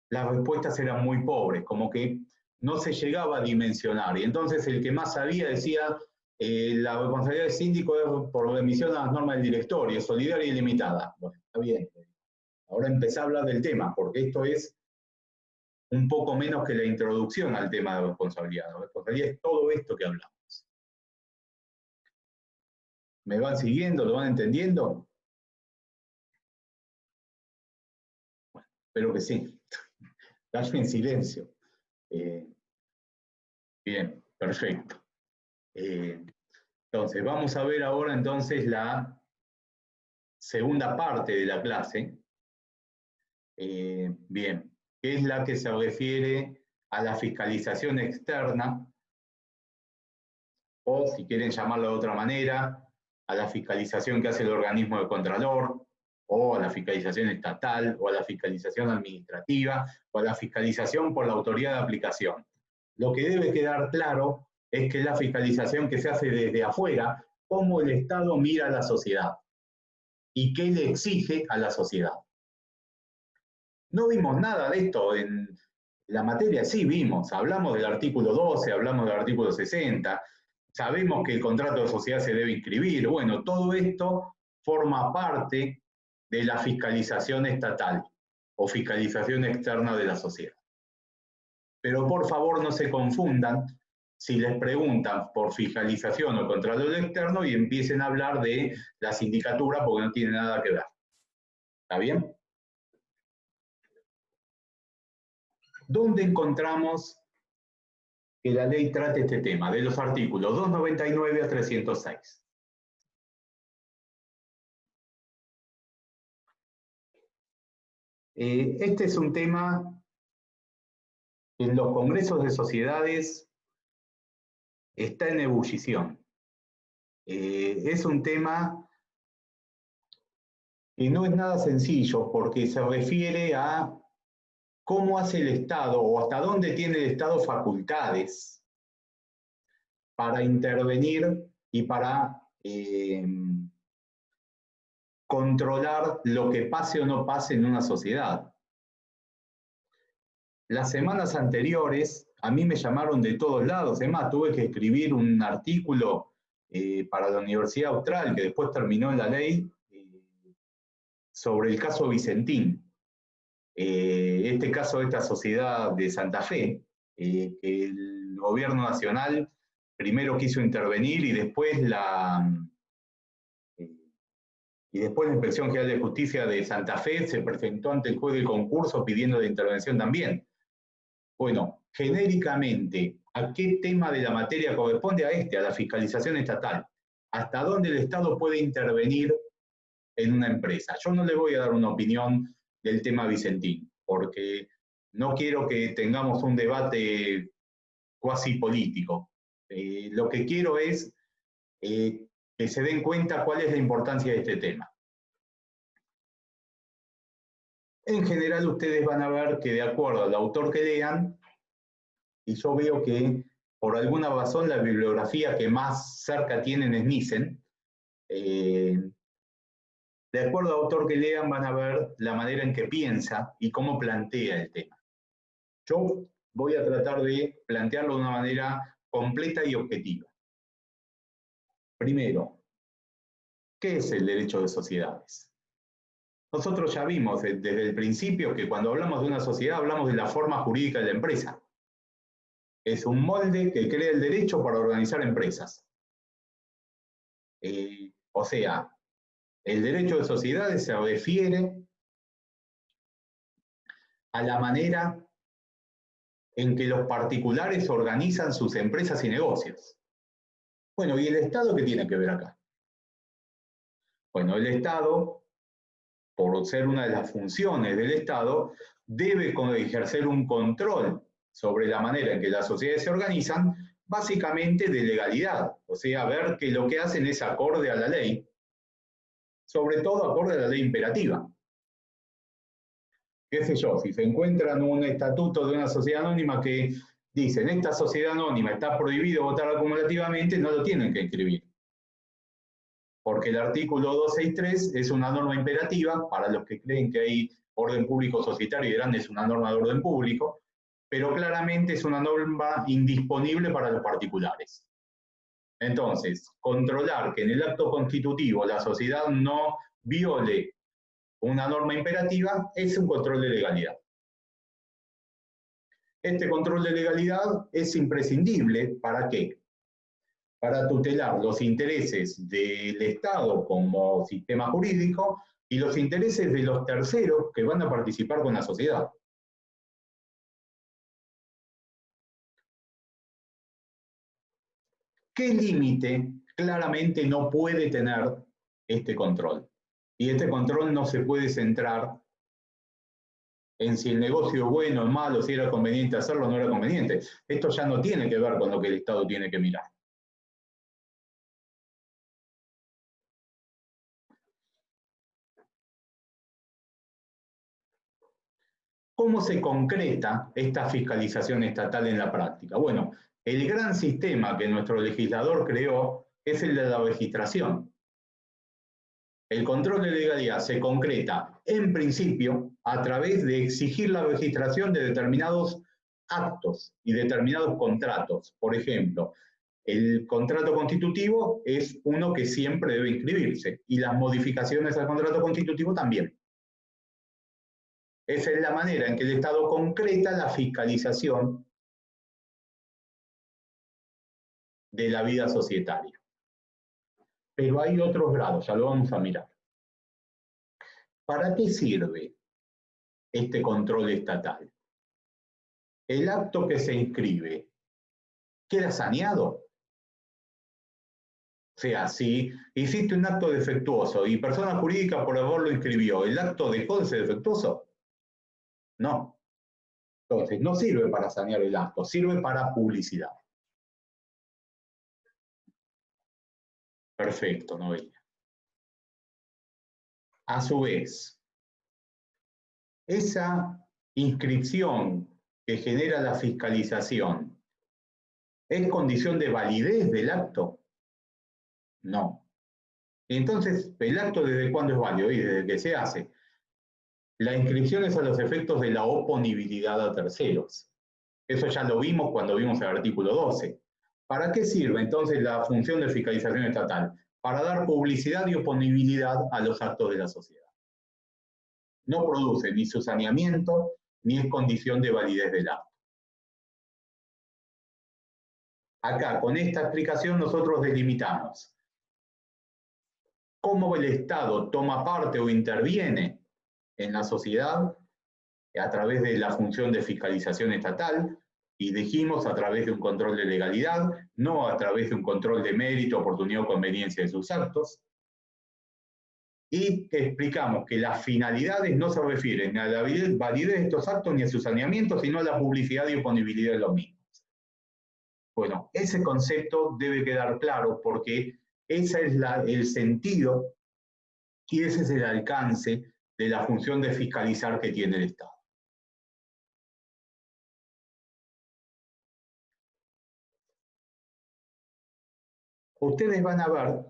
las respuestas eran muy pobres, como que no se llegaba a dimensionar. Y entonces el que más sabía decía, la responsabilidad del síndico es por remisión a las normas del directorio, solidaria y limitada. Bueno, está bien. Ahora empecé a hablar del tema, porque esto es un poco menos que la introducción al tema de responsabilidad. La responsabilidad es todo esto que hablamos. ¿Me van siguiendo? ¿Lo van entendiendo? Bueno, espero que sí. Calle en silencio. Bien, perfecto. Entonces, vamos a ver ahora entonces la segunda parte de la clase. Bien, que es la que se refiere a la fiscalización externa, o si quieren llamarlo de otra manera, a la fiscalización que hace el organismo de contralor, o a la fiscalización estatal, o a la fiscalización administrativa, o a la fiscalización por la autoridad de aplicación. Lo que debe quedar claro es que la fiscalización que se hace desde afuera, cómo el Estado mira a la sociedad y qué le exige a la sociedad. No vimos nada de esto en la materia, sí vimos, hablamos del artículo 12, hablamos del artículo 60, sabemos que el contrato de sociedad se debe inscribir. Bueno, todo esto forma parte de la fiscalización estatal o fiscalización externa de la sociedad. Pero por favor no se confundan si les preguntan por fiscalización o control externo y empiecen a hablar de la sindicatura porque no tiene nada que ver. ¿Está bien? ¿Dónde encontramos que la ley trate este tema? De los artículos 299 a 306. Este es un tema que en los congresos de sociedades está en ebullición. Es un tema que no es nada sencillo porque se refiere a cómo hace el Estado o hasta dónde tiene el Estado facultades para intervenir y para controlar lo que pase o no pase en una sociedad. Las semanas anteriores a mí me llamaron de todos lados, es más, tuve que escribir un artículo para la Universidad Austral, que después terminó en la ley, sobre el caso Vicentín. Este caso de esta sociedad de Santa Fe, que el gobierno nacional primero quiso intervenir y después la Inspección General de Justicia de Santa Fe se presentó ante el juez del concurso pidiendo la intervención también. Bueno, genéricamente, ¿a qué tema de la materia corresponde? A la fiscalización estatal. ¿Hasta dónde el Estado puede intervenir en una empresa? Yo no le voy a dar una opinión del tema Vicentín, porque no quiero que tengamos un debate cuasi político. Lo que quiero es que se den cuenta cuál es la importancia de este tema. En general ustedes van a ver que de acuerdo al autor que lean, y yo veo que por alguna razón la bibliografía que más cerca tienen es Nissen, de acuerdo al autor que lean van a ver la manera en que piensa y cómo plantea el tema. Yo voy a tratar de plantearlo de una manera completa y objetiva. Primero, ¿qué es el derecho de sociedades? Nosotros ya vimos desde el principio que cuando hablamos de una sociedad hablamos de la forma jurídica de la empresa. Es un molde que crea el derecho para organizar empresas. O sea, el derecho de sociedades se refiere a la manera en que los particulares organizan sus empresas y negocios. Bueno, ¿y el Estado qué tiene que ver acá? Bueno, el Estado, por ser una de las funciones del Estado, debe ejercer un control sobre la manera en que las sociedades se organizan, básicamente de legalidad, o sea, ver que lo que hacen es acorde a la ley, sobre todo acorde a la ley imperativa. Qué sé yo, si se encuentran un estatuto de una sociedad anónima que dice, en esta sociedad anónima está prohibido votar acumulativamente, no lo tienen que escribir. Porque el artículo 263 es una norma imperativa, para los que creen que hay orden público societario y dirán es una norma de orden público, pero claramente es una norma indisponible para los particulares. Entonces, controlar que en el acto constitutivo la sociedad no viole una norma imperativa es un control de legalidad. Este control de legalidad es imprescindible, ¿para qué? Para tutelar los intereses del Estado como sistema jurídico y los intereses de los terceros que van a participar con la sociedad. ¿Qué límite claramente no puede tener este control? Y este control no se puede centrar en si el negocio es bueno o malo, si era conveniente hacerlo o no era conveniente. Esto ya no tiene que ver con lo que el Estado tiene que mirar. ¿Cómo se concreta esta fiscalización estatal en la práctica? Bueno, el gran sistema que nuestro legislador creó es el de la registración. El control de legalidad se concreta, en principio, a través de exigir la registración de determinados actos y determinados contratos. Por ejemplo, El contrato constitutivo es uno que siempre debe inscribirse, y las modificaciones al contrato constitutivo también. Esa es la manera en que el Estado concreta la fiscalización de la vida societaria. Pero hay otros grados, ya lo vamos a mirar. ¿Para qué sirve este control estatal? El acto que se inscribe queda saneado. O sea, si hiciste un acto defectuoso y persona jurídica por error lo inscribió, ¿el acto dejó de ser defectuoso? No. Entonces, no sirve para sanear el acto, sirve para publicidad. Perfecto, Noelia. A su vez, esa inscripción que genera la fiscalización, ¿es condición de validez del acto? No. Entonces, ¿el acto desde cuándo es válido? Y desde que se hace. La inscripción es a los efectos de la oponibilidad a terceros. Eso ya lo vimos cuando vimos el artículo 12. ¿Para qué sirve entonces la función de fiscalización estatal? Para dar publicidad y oponibilidad a los actos de la sociedad. No produce ni su saneamiento, ni es condición de validez del acto. Acá, con esta explicación, nosotros delimitamos cómo el Estado toma parte o interviene en la sociedad a través de la función de fiscalización estatal, y dijimos a través de un control de legalidad, no a través de un control de mérito, oportunidad o conveniencia de sus actos. Y explicamos que las finalidades no se refieren a la validez de estos actos ni a su saneamiento, sino a la publicidad y oponibilidad de los mismos. Bueno, ese concepto debe quedar claro porque ese es el sentido y ese es el alcance de la función de fiscalizar que tiene el Estado. Ustedes van a ver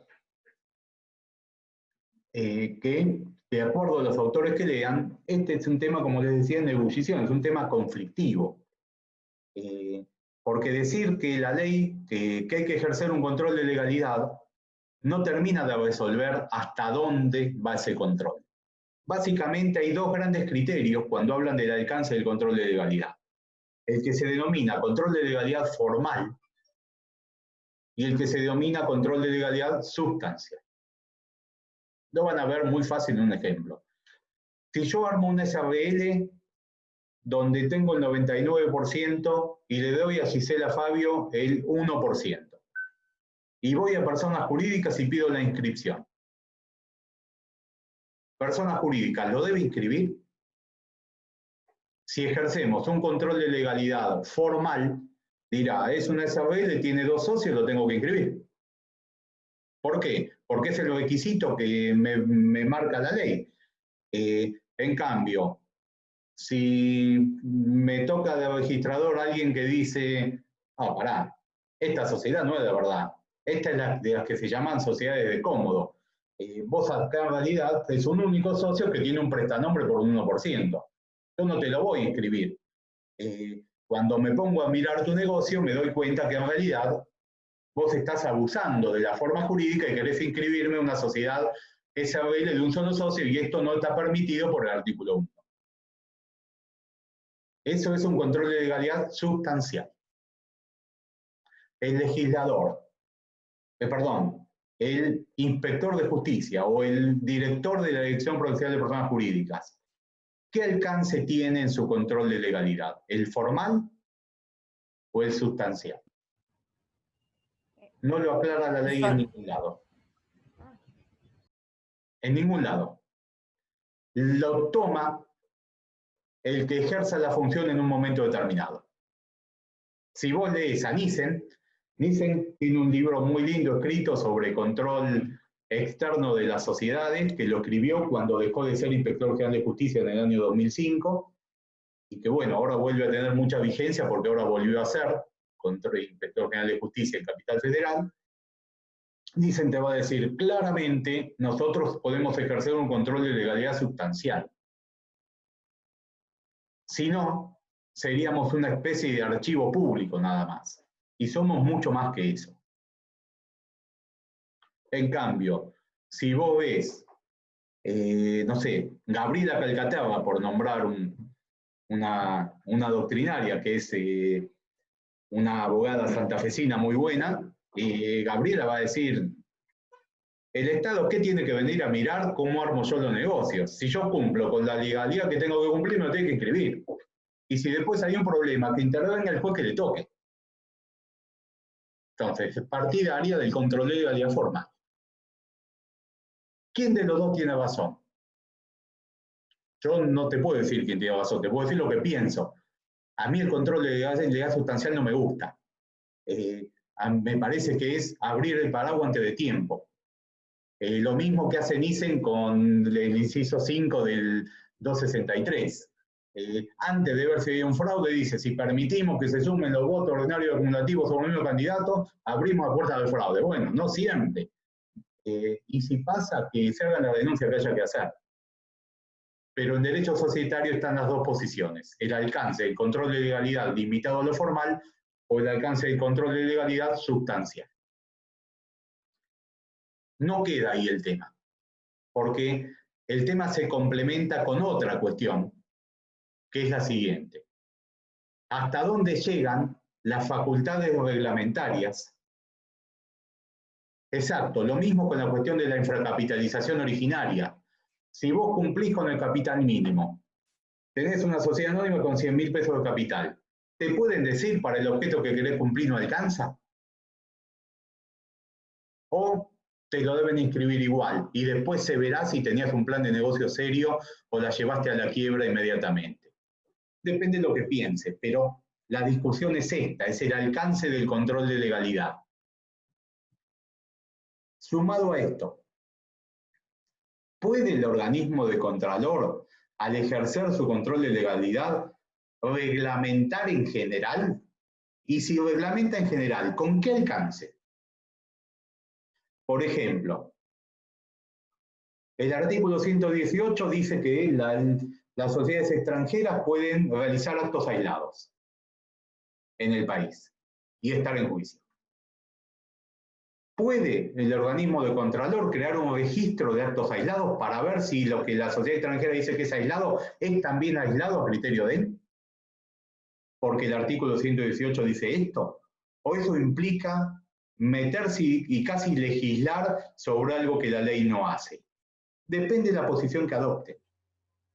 que, de acuerdo a los autores que lean, este es un tema, como les decía, en ebullición, es un tema conflictivo. Porque decir que la ley, que hay que ejercer un control de legalidad, no termina de resolver hasta dónde va ese control. Básicamente hay dos grandes criterios cuando hablan del alcance del control de legalidad. El que se denomina control de legalidad formal y el que se denomina control de legalidad sustancial. Lo van a ver muy fácil en un ejemplo. Si yo armo una SRL donde tengo el 99% y le doy a Gisela Fabio el 1%, y voy a personas jurídicas y pido la inscripción. Personas jurídicas, ¿lo debe inscribir? Si ejercemos un control de legalidad formal, dirá, es una SRL, tiene 2 socios, lo tengo que inscribir. ¿Por qué? Porque es el requisito que me marca la ley. En cambio, si me toca de registrador alguien que dice, no, pará, esta sociedad no es de verdad, esta es de las que se llaman sociedades de cómodo. Vos acá en realidad es un único socio que tiene un prestanombre por un 1%. Yo no te lo voy a inscribir. Cuando me pongo a mirar tu negocio me doy cuenta que en realidad vos estás abusando de la forma jurídica y querés inscribirme en una sociedad SRL de un solo socio y esto no está permitido por el artículo 1. Eso es un control de legalidad sustancial. El legislador, el inspector de justicia o el director de la Dirección Provincial de Personas Jurídicas, ¿qué alcance tiene en su control de legalidad? ¿El formal o el sustancial? No lo aclara la ley en ningún lado. En ningún lado. Lo toma el que ejerza la función en un momento determinado. Si vos lees a Nissen tiene un libro muy lindo escrito sobre control externo de las sociedades, que lo escribió cuando dejó de ser inspector general de justicia en el año 2005, y que bueno, ahora vuelve a tener mucha vigencia porque ahora volvió a ser inspector general de justicia en Capital Federal. Nissen te va a decir claramente, nosotros podemos ejercer un control de legalidad sustancial. Si no, seríamos una especie de archivo público nada más. Y somos mucho más que eso. En cambio, si vos ves, no sé, Gabriela Calcaterra, por nombrar una doctrinaria que es una abogada santafesina muy buena, Gabriela va a decir, el Estado, ¿qué tiene que venir a mirar cómo armo yo los negocios? Si yo cumplo con la legalidad que tengo que cumplir, me lo tiene que inscribir. Y si después hay un problema, que intervenga el juez que le toque. Entonces, partidaria del control de legalidad formal. ¿Quién de los dos tiene razón? Yo no te puedo decir quién tiene razón, te puedo decir lo que pienso. A mí el control de legalidad sustancial no me gusta. Me parece que es abrir el paraguas antes de tiempo. Lo mismo que hace Nissen con el inciso 5 del 263. Antes de ver si hay un fraude, dice, si permitimos que se sumen los votos ordinarios acumulativos sobre el mismo candidato, abrimos la puerta del fraude. Bueno, no siempre. Y si pasa, que se haga la denuncia que haya que hacer. Pero en derecho societario están las dos posiciones, el alcance del control de legalidad limitado a lo formal o el alcance del control de legalidad sustancial. No queda ahí el tema, porque el tema se complementa con otra cuestión, que es la siguiente. ¿Hasta dónde llegan las facultades reglamentarias? Exacto, lo mismo con la cuestión de la infracapitalización originaria. Si vos cumplís con el capital mínimo, tenés una sociedad anónima con 100.000 pesos de capital, ¿te pueden decir para el objeto que querés cumplir no alcanza? ¿O te lo deben inscribir igual y después se verá si tenías un plan de negocio serio o la llevaste a la quiebra inmediatamente? Depende de lo que pienses, pero la discusión es esta, es el alcance del control de legalidad. Sumado a esto, ¿puede el organismo de contralor, al ejercer su control de legalidad, reglamentar en general? Y si reglamenta en general, ¿con qué alcance? Por ejemplo, el artículo 118 dice que las sociedades extranjeras pueden realizar actos aislados en el país y estar en juicio. ¿Puede el organismo de contralor crear un registro de actos aislados para ver si lo que la sociedad extranjera dice que es aislado es también aislado a criterio de él? Porque el artículo 118 dice esto. ¿O eso implica meterse y casi legislar sobre algo que la ley no hace? Depende de la posición que adopte.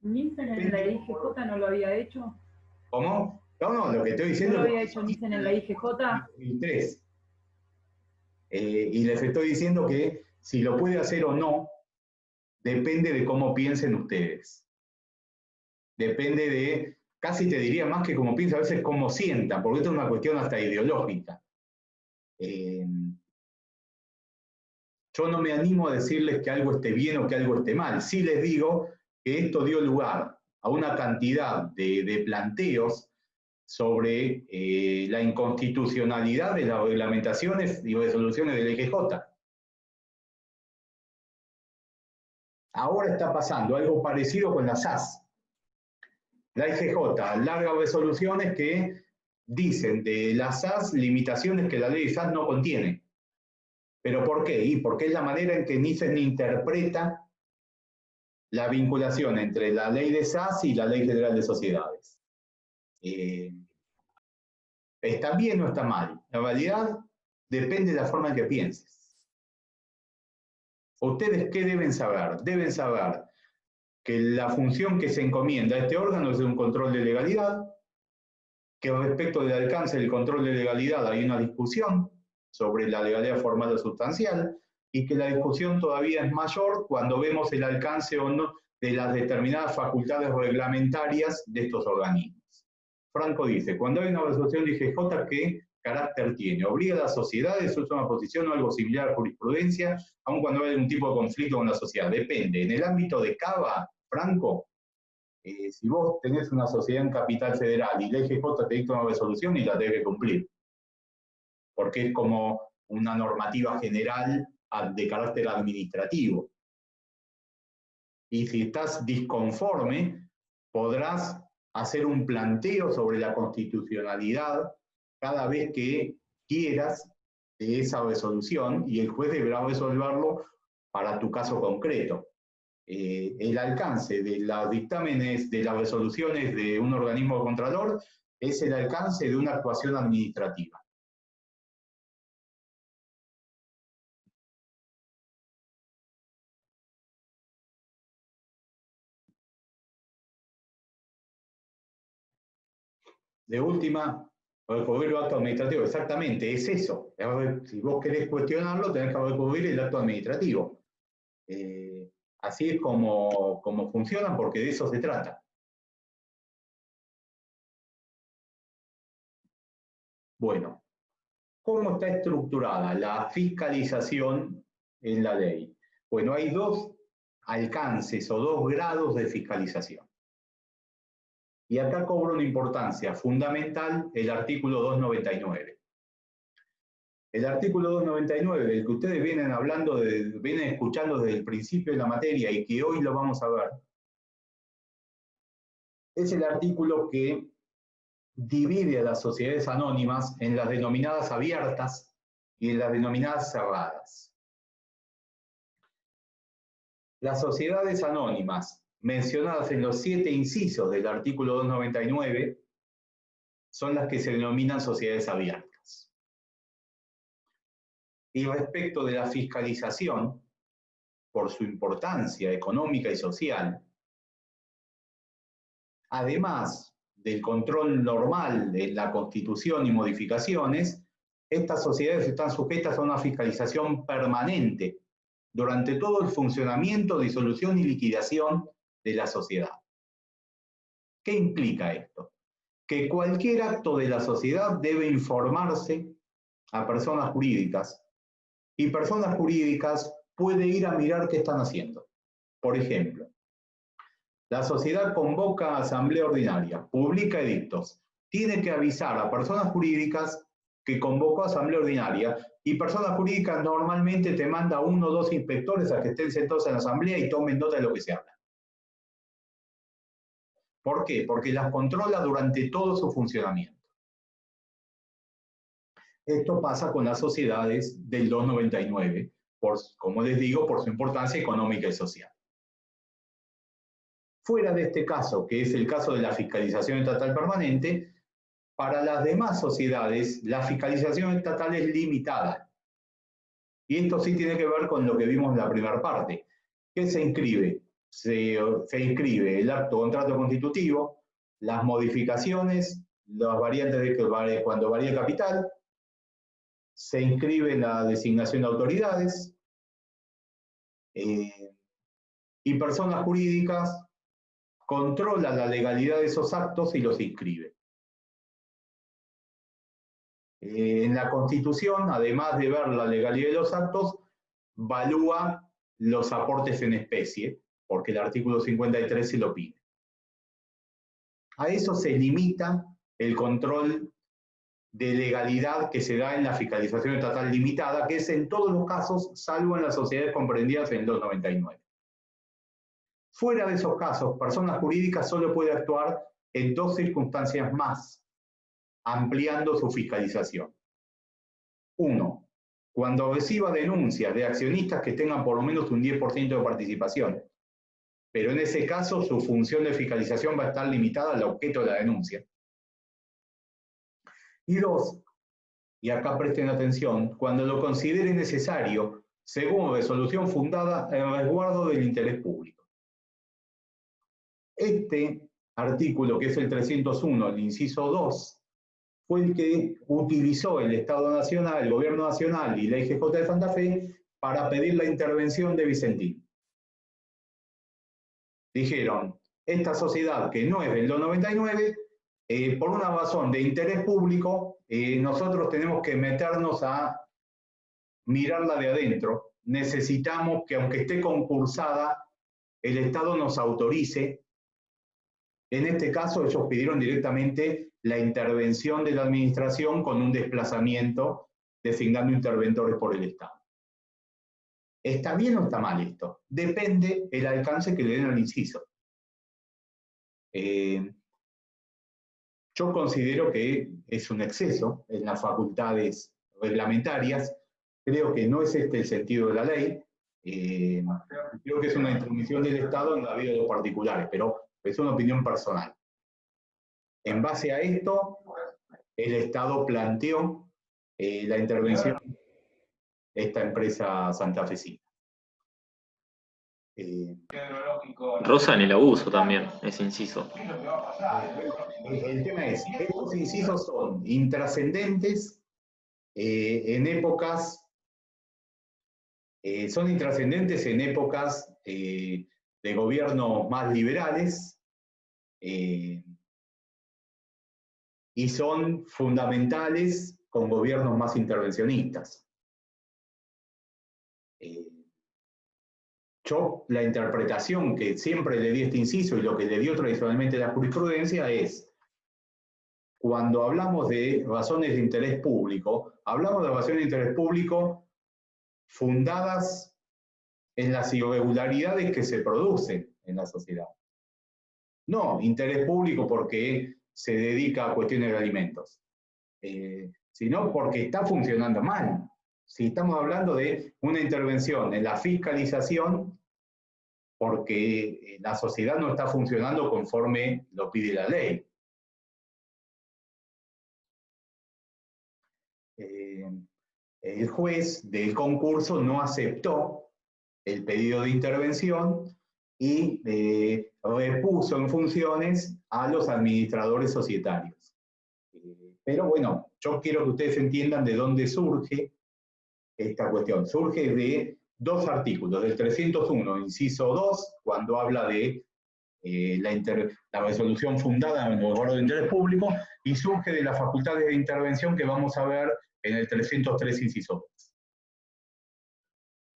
¿Nissen en la IGJ no lo había hecho? ¿Cómo? No, lo que estoy diciendo... ¿No lo había hecho Nissen en la IGJ? 2003. Y les estoy diciendo que si lo puede hacer o no, depende de cómo piensen ustedes. Depende de, casi te diría más que cómo piensa, a veces cómo sientan, porque esto es una cuestión hasta ideológica. Yo no me animo a decirles que algo esté bien o que algo esté mal. Sí les digo que esto dio lugar a una cantidad de planteos sobre la inconstitucionalidad de las reglamentaciones y resoluciones del EGJ. Ahora está pasando algo parecido con la SAS. La IGJ larga resoluciones que dicen de la SAS limitaciones que la ley de SAS no contiene. ¿Pero por qué? Y porque es la manera en que Nissen interpreta la vinculación entre la ley de SAS y la Ley General de Sociedades. ¿Está bien o está mal? En realidad, depende de la forma en que pienses. ¿Ustedes qué deben saber? Deben saber que la función que se encomienda a este órgano es un control de legalidad, que respecto del alcance del control de legalidad hay una discusión sobre la legalidad formal o sustancial, y que la discusión todavía es mayor cuando vemos el alcance o no de las determinadas facultades reglamentarias de estos organismos. Franco dice, cuando hay una resolución de IGJ, ¿qué carácter tiene? ¿Obliga a las sociedades, usa una posición o algo similar a jurisprudencia, aun cuando hay algún tipo de conflicto con la sociedad? Depende. En el ámbito de Cava, Franco, si vos tenés una sociedad en capital federal y la IGJ te dicta una resolución y la debe cumplir, porque es como una normativa general de carácter administrativo. Y si estás disconforme, podrás hacer un planteo sobre la constitucionalidad cada vez que quieras de esa resolución y el juez deberá resolverlo para tu caso concreto. El alcance de los dictámenes, de las resoluciones de un organismo contralor es el alcance de una actuación administrativa. De última, recurrir al acto administrativo. Exactamente, es eso. Si vos querés cuestionarlo, tenés que recurrir el acto administrativo. Así es como funciona, porque de eso se trata. Bueno, ¿cómo está estructurada la fiscalización en la ley? Bueno, hay dos alcances o dos grados de fiscalización. Y acá cobra una importancia fundamental el artículo 299. El artículo 299, del que ustedes vienen hablando, vienen escuchando desde el principio de la materia y que hoy lo vamos a ver, es el artículo que divide a las sociedades anónimas en las denominadas abiertas y en las denominadas cerradas. Las sociedades anónimas mencionadas en los 7 incisos del artículo 299 son las que se denominan sociedades abiertas. Y respecto de la fiscalización, por su importancia económica y social, además del control normal de la Constitución y modificaciones, estas sociedades están sujetas a una fiscalización permanente durante todo el funcionamiento, disolución y liquidación de la sociedad. ¿Qué implica esto? Que cualquier acto de la sociedad debe informarse a personas jurídicas, y personas jurídicas puede ir a mirar qué están haciendo. Por ejemplo, la sociedad convoca a asamblea ordinaria, publica edictos, tiene que avisar a personas jurídicas que convocó a asamblea ordinaria, y personas jurídicas normalmente te manda 1 o 2 inspectores a que estén sentados en la asamblea y tomen nota de lo que se habla. ¿Por qué? Porque las controla durante todo su funcionamiento. Esto pasa con las sociedades del 299, como les digo, por su importancia económica y social. Fuera de este caso, que es el caso de la fiscalización estatal permanente, para las demás sociedades la fiscalización estatal es limitada. Y esto sí tiene que ver con lo que vimos en la primera parte. ¿Qué se inscribe? Se inscribe el acto contrato constitutivo, las modificaciones, las variantes de cuando varía el capital, se inscribe la designación de autoridades, y personas jurídicas controlan la legalidad de esos actos y los inscribe. En la Constitución, además de ver la legalidad de los actos, valúa los aportes en especie, porque el artículo 53 se lo pide. A eso se limita el control de legalidad que se da en la fiscalización estatal limitada, que es en todos los casos, salvo en las sociedades comprendidas en el 299. Fuera de esos casos, personas jurídicas solo puede actuar en 2 circunstancias más, ampliando su fiscalización. 1. Cuando reciba denuncias de accionistas que tengan por lo menos un 10% de participación, pero en ese caso su función de fiscalización va a estar limitada al objeto de la denuncia. Y 2, y acá presten atención, cuando lo considere necesario, según resolución fundada en resguardo del interés público. Este artículo, que es el 301, el inciso 2, fue el que utilizó el Estado Nacional, el Gobierno Nacional y la IGJ de Santa Fe para pedir la intervención de Vicentín. Dijeron, esta sociedad que no es del 299, por una razón de interés público, nosotros tenemos que meternos a mirarla de adentro. Necesitamos que, aunque esté concursada, el Estado nos autorice. En este caso, ellos pidieron directamente la intervención de la administración con un desplazamiento, designando interventores por el Estado. ¿Está bien o está mal esto? Depende el alcance que le den al inciso. Yo considero que es un exceso en las facultades reglamentarias. Creo que no es este el sentido de la ley. Creo que es una intromisión del Estado en la vida de los particulares, pero es una opinión personal. En base a esto, el Estado planteó la intervención de esta empresa santafesina. Rozan el abuso también, ese inciso. El tema es, estos incisos son intrascendentes en épocas, de gobiernos más liberales, y son fundamentales con gobiernos más intervencionistas. Yo, la interpretación que siempre le di a este inciso y lo que le dio tradicionalmente la jurisprudencia es, cuando hablamos de razones de interés público, hablamos de razones de interés público fundadas en las irregularidades que se producen en la sociedad. No interés público porque se dedica a cuestiones de alimentos, sino porque está funcionando mal. Si estamos hablando de una intervención en la fiscalización, porque la sociedad no está funcionando conforme lo pide la ley. El juez del concurso no aceptó el pedido de intervención y repuso en funciones a los administradores societarios. Pero bueno, yo quiero que ustedes entiendan de dónde surge esta cuestión. Surge de dos artículos, del 301, inciso 2, cuando habla de la resolución fundada en el resguardo de interés público, y surge de las facultades de intervención que vamos a ver en el 303, inciso 2.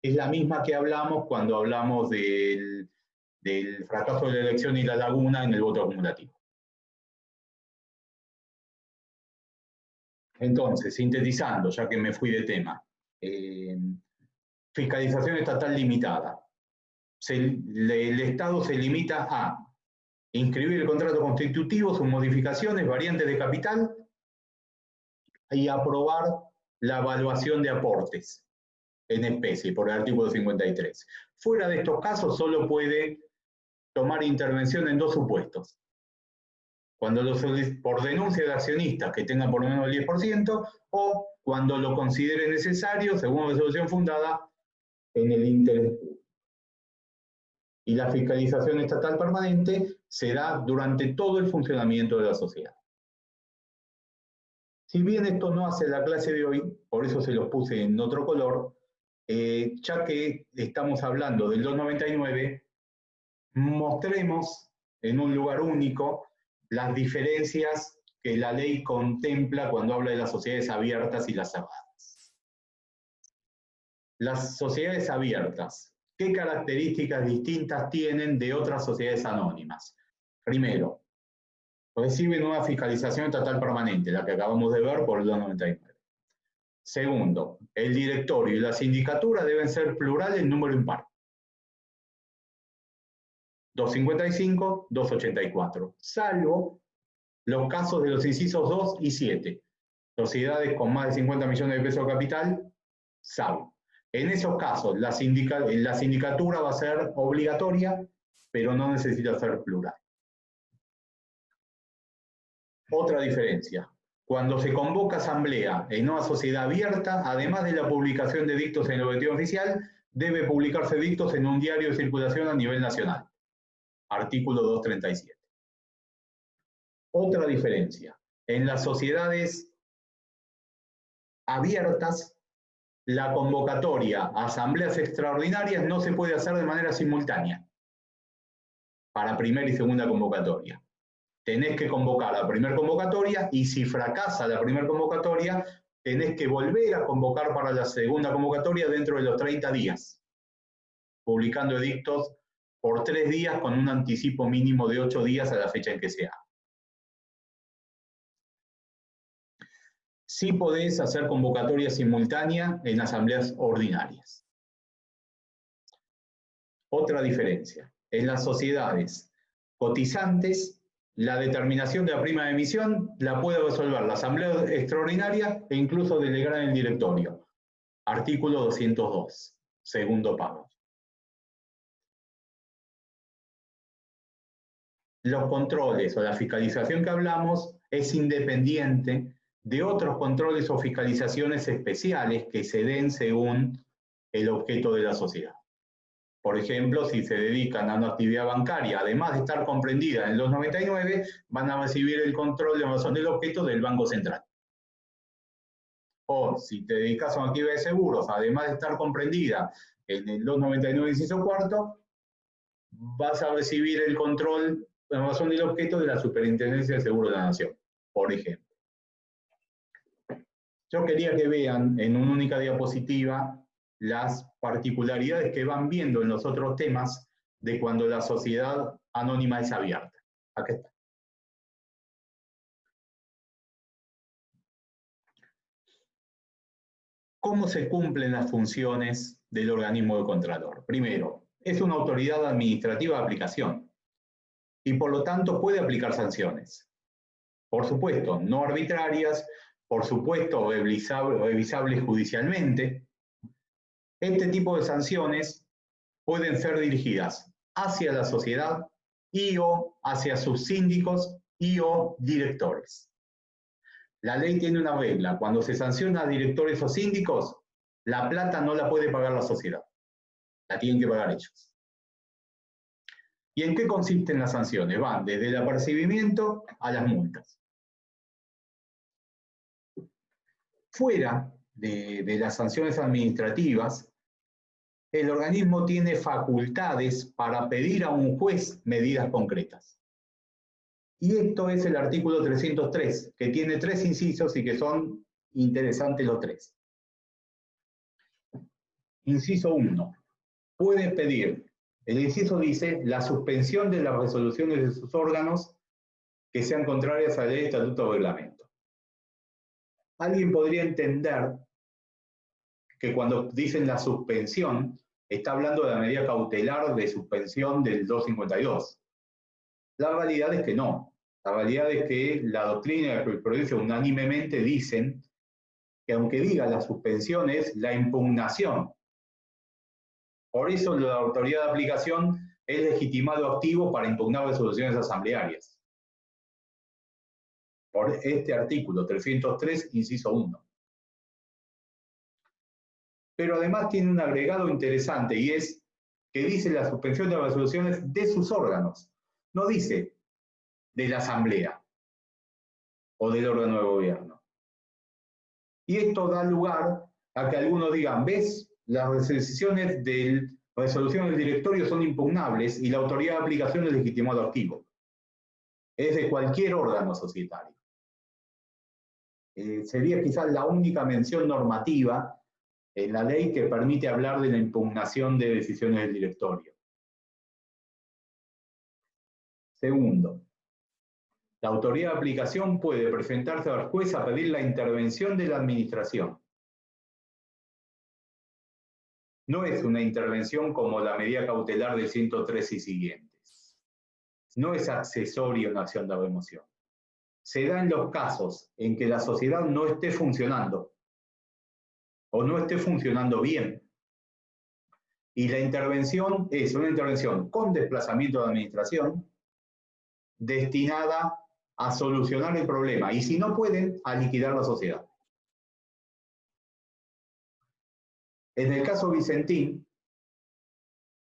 Es la misma que hablamos cuando hablamos del fracaso de la elección y la laguna en el voto acumulativo. Entonces, sintetizando, ya que me fui de tema, fiscalización estatal limitada. El Estado se limita a inscribir el contrato constitutivo, sus modificaciones, variantes de capital, y aprobar la evaluación de aportes en especie, por el artículo 53. Fuera de estos casos, solo puede tomar intervención en dos supuestos. Cuando por denuncia de accionistas que tengan por lo menos el 10%, o cuando lo considere necesario, según resolución fundada, en el interés público. Y la fiscalización estatal permanente se da durante todo el funcionamiento de la sociedad. Si bien esto no hace la clase de hoy, por eso se los puse en otro color, ya que estamos hablando del 299, mostremos en un lugar único las diferencias que la ley contempla cuando habla de las sociedades abiertas y las cerradas. Las sociedades abiertas, ¿qué características distintas tienen de otras sociedades anónimas? Primero, reciben una fiscalización estatal permanente, la que acabamos de ver por el 299. Segundo, el directorio y la sindicatura deben ser plurales en número impar. 255, 284, salvo los casos de los incisos 2 y 7. Sociedades con más de 50 millones de pesos de capital, salvo. En esos casos, la sindicatura va a ser obligatoria, pero no necesita ser plural. Otra diferencia. Cuando se convoca asamblea en una sociedad abierta, además de la publicación de dictos en el boletín oficial, debe publicarse dictos en un diario de circulación a nivel nacional. Artículo 237. Otra diferencia. En las sociedades abiertas, la convocatoria a asambleas extraordinarias no se puede hacer de manera simultánea para primera y segunda convocatoria. Tenés que convocar a la primera convocatoria y si fracasa la primera convocatoria, tenés que volver a convocar para la segunda convocatoria dentro de los 30 días, publicando edictos por 3 días con un anticipo mínimo de 8 días a la fecha en que se haga. Sí podés hacer convocatoria simultánea en asambleas ordinarias. Otra diferencia. En las sociedades cotizantes, la determinación de la prima de emisión la puede resolver la Asamblea Extraordinaria e incluso delegar en el directorio. Artículo 202, segundo párrafo. Los controles o la fiscalización que hablamos es independiente de otros controles o fiscalizaciones especiales que se den según el objeto de la sociedad. Por ejemplo, si se dedican a una actividad bancaria, además de estar comprendida en el 299, van a recibir el control de razón del objeto del Banco Central. O si te dedicas a una actividad de seguros, además de estar comprendida en el 299, inciso cuarto, vas a recibir el control en razón del objeto de la Superintendencia de Seguros de la Nación, por ejemplo. Yo quería que vean en una única diapositiva las particularidades que van viendo en los otros temas de cuando la sociedad anónima es abierta. Aquí está. ¿Cómo se cumplen las funciones del organismo de contralor? Primero, es una autoridad administrativa de aplicación y por lo tanto puede aplicar sanciones. Por supuesto, no arbitrarias, por supuesto, revisables judicialmente. Este tipo de sanciones pueden ser dirigidas hacia la sociedad y o hacia sus síndicos y o directores. La ley tiene una regla: cuando se sanciona a directores o síndicos, la plata no la puede pagar la sociedad, la tienen que pagar ellos. ¿Y en qué consisten las sanciones? Van desde el apercibimiento a las multas. Fuera de las sanciones administrativas, el organismo tiene facultades para pedir a un juez medidas concretas. Y esto es el artículo 303, que tiene 3 incisos y que son interesantes los 3. Inciso 1. Puede pedir, el inciso dice, la suspensión de las resoluciones de sus órganos que sean contrarias a la ley, estatuto o reglamento. Alguien podría entender que cuando dicen la suspensión, está hablando de la medida cautelar de suspensión del 252. La realidad es que no. La realidad es que la doctrina y la jurisprudencia unánimemente dicen que aunque diga la suspensión es la impugnación. Por eso la autoridad de aplicación es legitimado activo para impugnar resoluciones asamblearias. Por este artículo 303, inciso 1. Pero además tiene un agregado interesante y es que dice la suspensión de las resoluciones de sus órganos. No dice de la asamblea o del órgano de gobierno. Y esto da lugar a que algunos digan, ¿ves? Las decisiones de resolución del directorio son impugnables y la autoridad de aplicación es legitimado activo. Es de cualquier órgano societario. Sería quizás la única mención normativa en la ley que permite hablar de la impugnación de decisiones del directorio. Segundo, la autoridad de aplicación puede presentarse al juez a pedir la intervención de la administración. No es una intervención como la medida cautelar del 103 y siguientes. No es accesorio a una acción de remoción. Se da en los casos en que la sociedad no esté funcionando o no esté funcionando bien. Y la intervención es una intervención con desplazamiento de administración destinada a solucionar el problema. Y si no pueden, a liquidar la sociedad. En el caso Vicentín,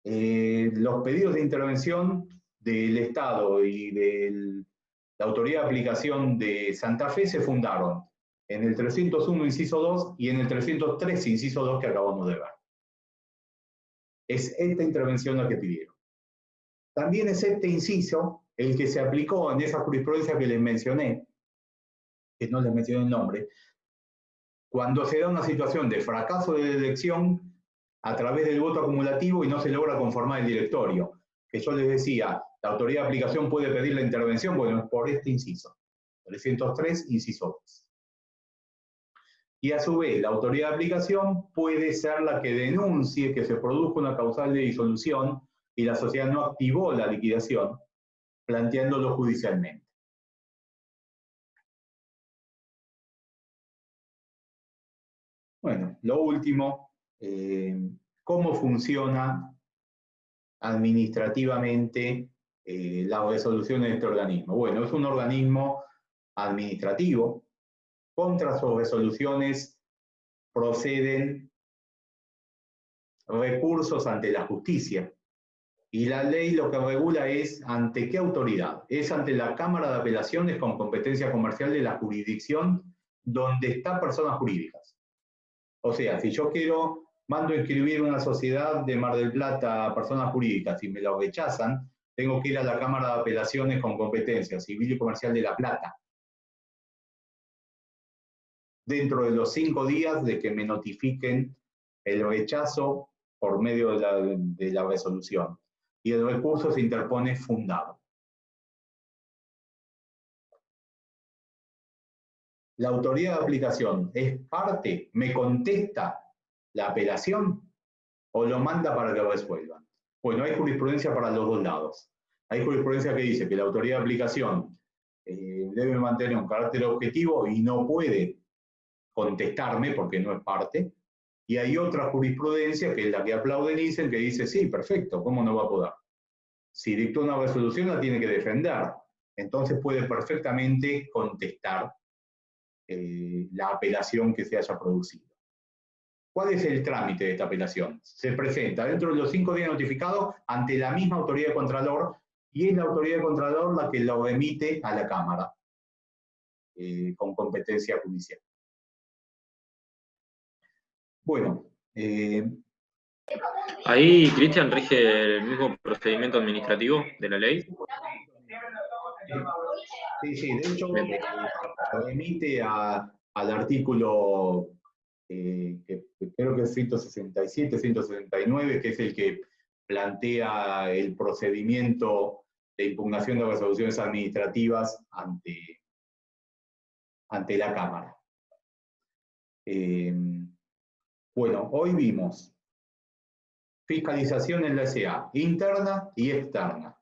los pedidos de intervención del Estado y de la Autoridad de Aplicación de Santa Fe se fundaron en el 301, inciso 2, y en el 303, inciso 2, que acabamos de ver. Es esta intervención la que pidieron. También es este inciso el que se aplicó en esa jurisprudencia que les mencioné, que no les mencioné el nombre, cuando se da una situación de fracaso de la elección a través del voto acumulativo y no se logra conformar el directorio. Que yo les decía, la autoridad de aplicación puede pedir la intervención, bueno, por este inciso, 303, inciso 2. Y a su vez, la autoridad de aplicación puede ser la que denuncie que se produjo una causal de disolución y la sociedad no activó la liquidación, planteándolo judicialmente. Bueno, lo último, ¿cómo funciona administrativamente las resoluciones de este organismo? Bueno, es un organismo administrativo. Contra sus resoluciones proceden recursos ante la justicia. Y la ley lo que regula es ante qué autoridad. Es ante la Cámara de Apelaciones con competencia comercial de la jurisdicción donde están personas jurídicas. O sea, si yo mando a inscribir una sociedad de Mar del Plata a personas jurídicas y me lo rechazan, tengo que ir a la Cámara de Apelaciones con competencia civil y comercial de La Plata, dentro de los 5 días de que me notifiquen el rechazo por medio de la resolución. Y el recurso se interpone fundado. La autoridad de aplicación es parte, me contesta la apelación o lo manda para que resuelvan. Bueno, hay jurisprudencia para los dos lados. Hay jurisprudencia que dice que la autoridad de aplicación debe mantener un carácter objetivo y no puede contestarme porque no es parte. Y hay otra jurisprudencia, que es la que aplauden y dicen, que dice, sí, perfecto, ¿cómo no va a poder? Si dictó una resolución, la tiene que defender. Entonces puede perfectamente contestar la apelación que se haya producido. ¿Cuál es el trámite de esta apelación? Se presenta dentro de los 5 días notificados ante la misma autoridad de Contralor, y es la autoridad de Contralor la que lo remite a la Cámara con competencia judicial. Bueno. Ahí, Cristian, rige el mismo procedimiento administrativo de la ley. Sí, de hecho, remite al artículo que creo que es 167, 169, que es el que plantea el procedimiento de impugnación de resoluciones administrativas ante la Cámara. Bueno, hoy vimos fiscalización en la SA, interna y externa.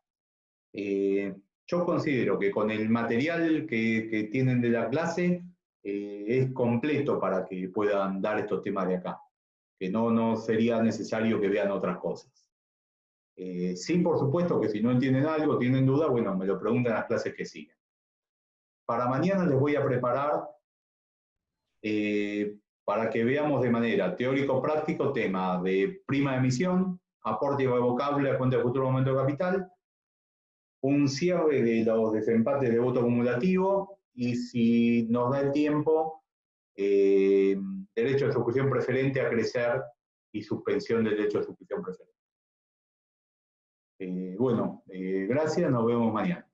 Yo considero que con el material que tienen de la clase es completo para que puedan dar estos temas de acá, que no sería necesario que vean otras cosas. Sí, por supuesto que si no entienden algo, tienen duda, bueno, me lo preguntan en las clases que siguen. Para mañana les voy a preparar para que veamos de manera teórico-práctico tema de prima de emisión, aporte irrevocable a cuenta de futuro aumento de capital, un cierre de los desempates de voto acumulativo y, si nos da el tiempo, derecho de suscripción preferente a crecer y suspensión del derecho de suscripción preferente. Bueno, gracias, nos vemos mañana.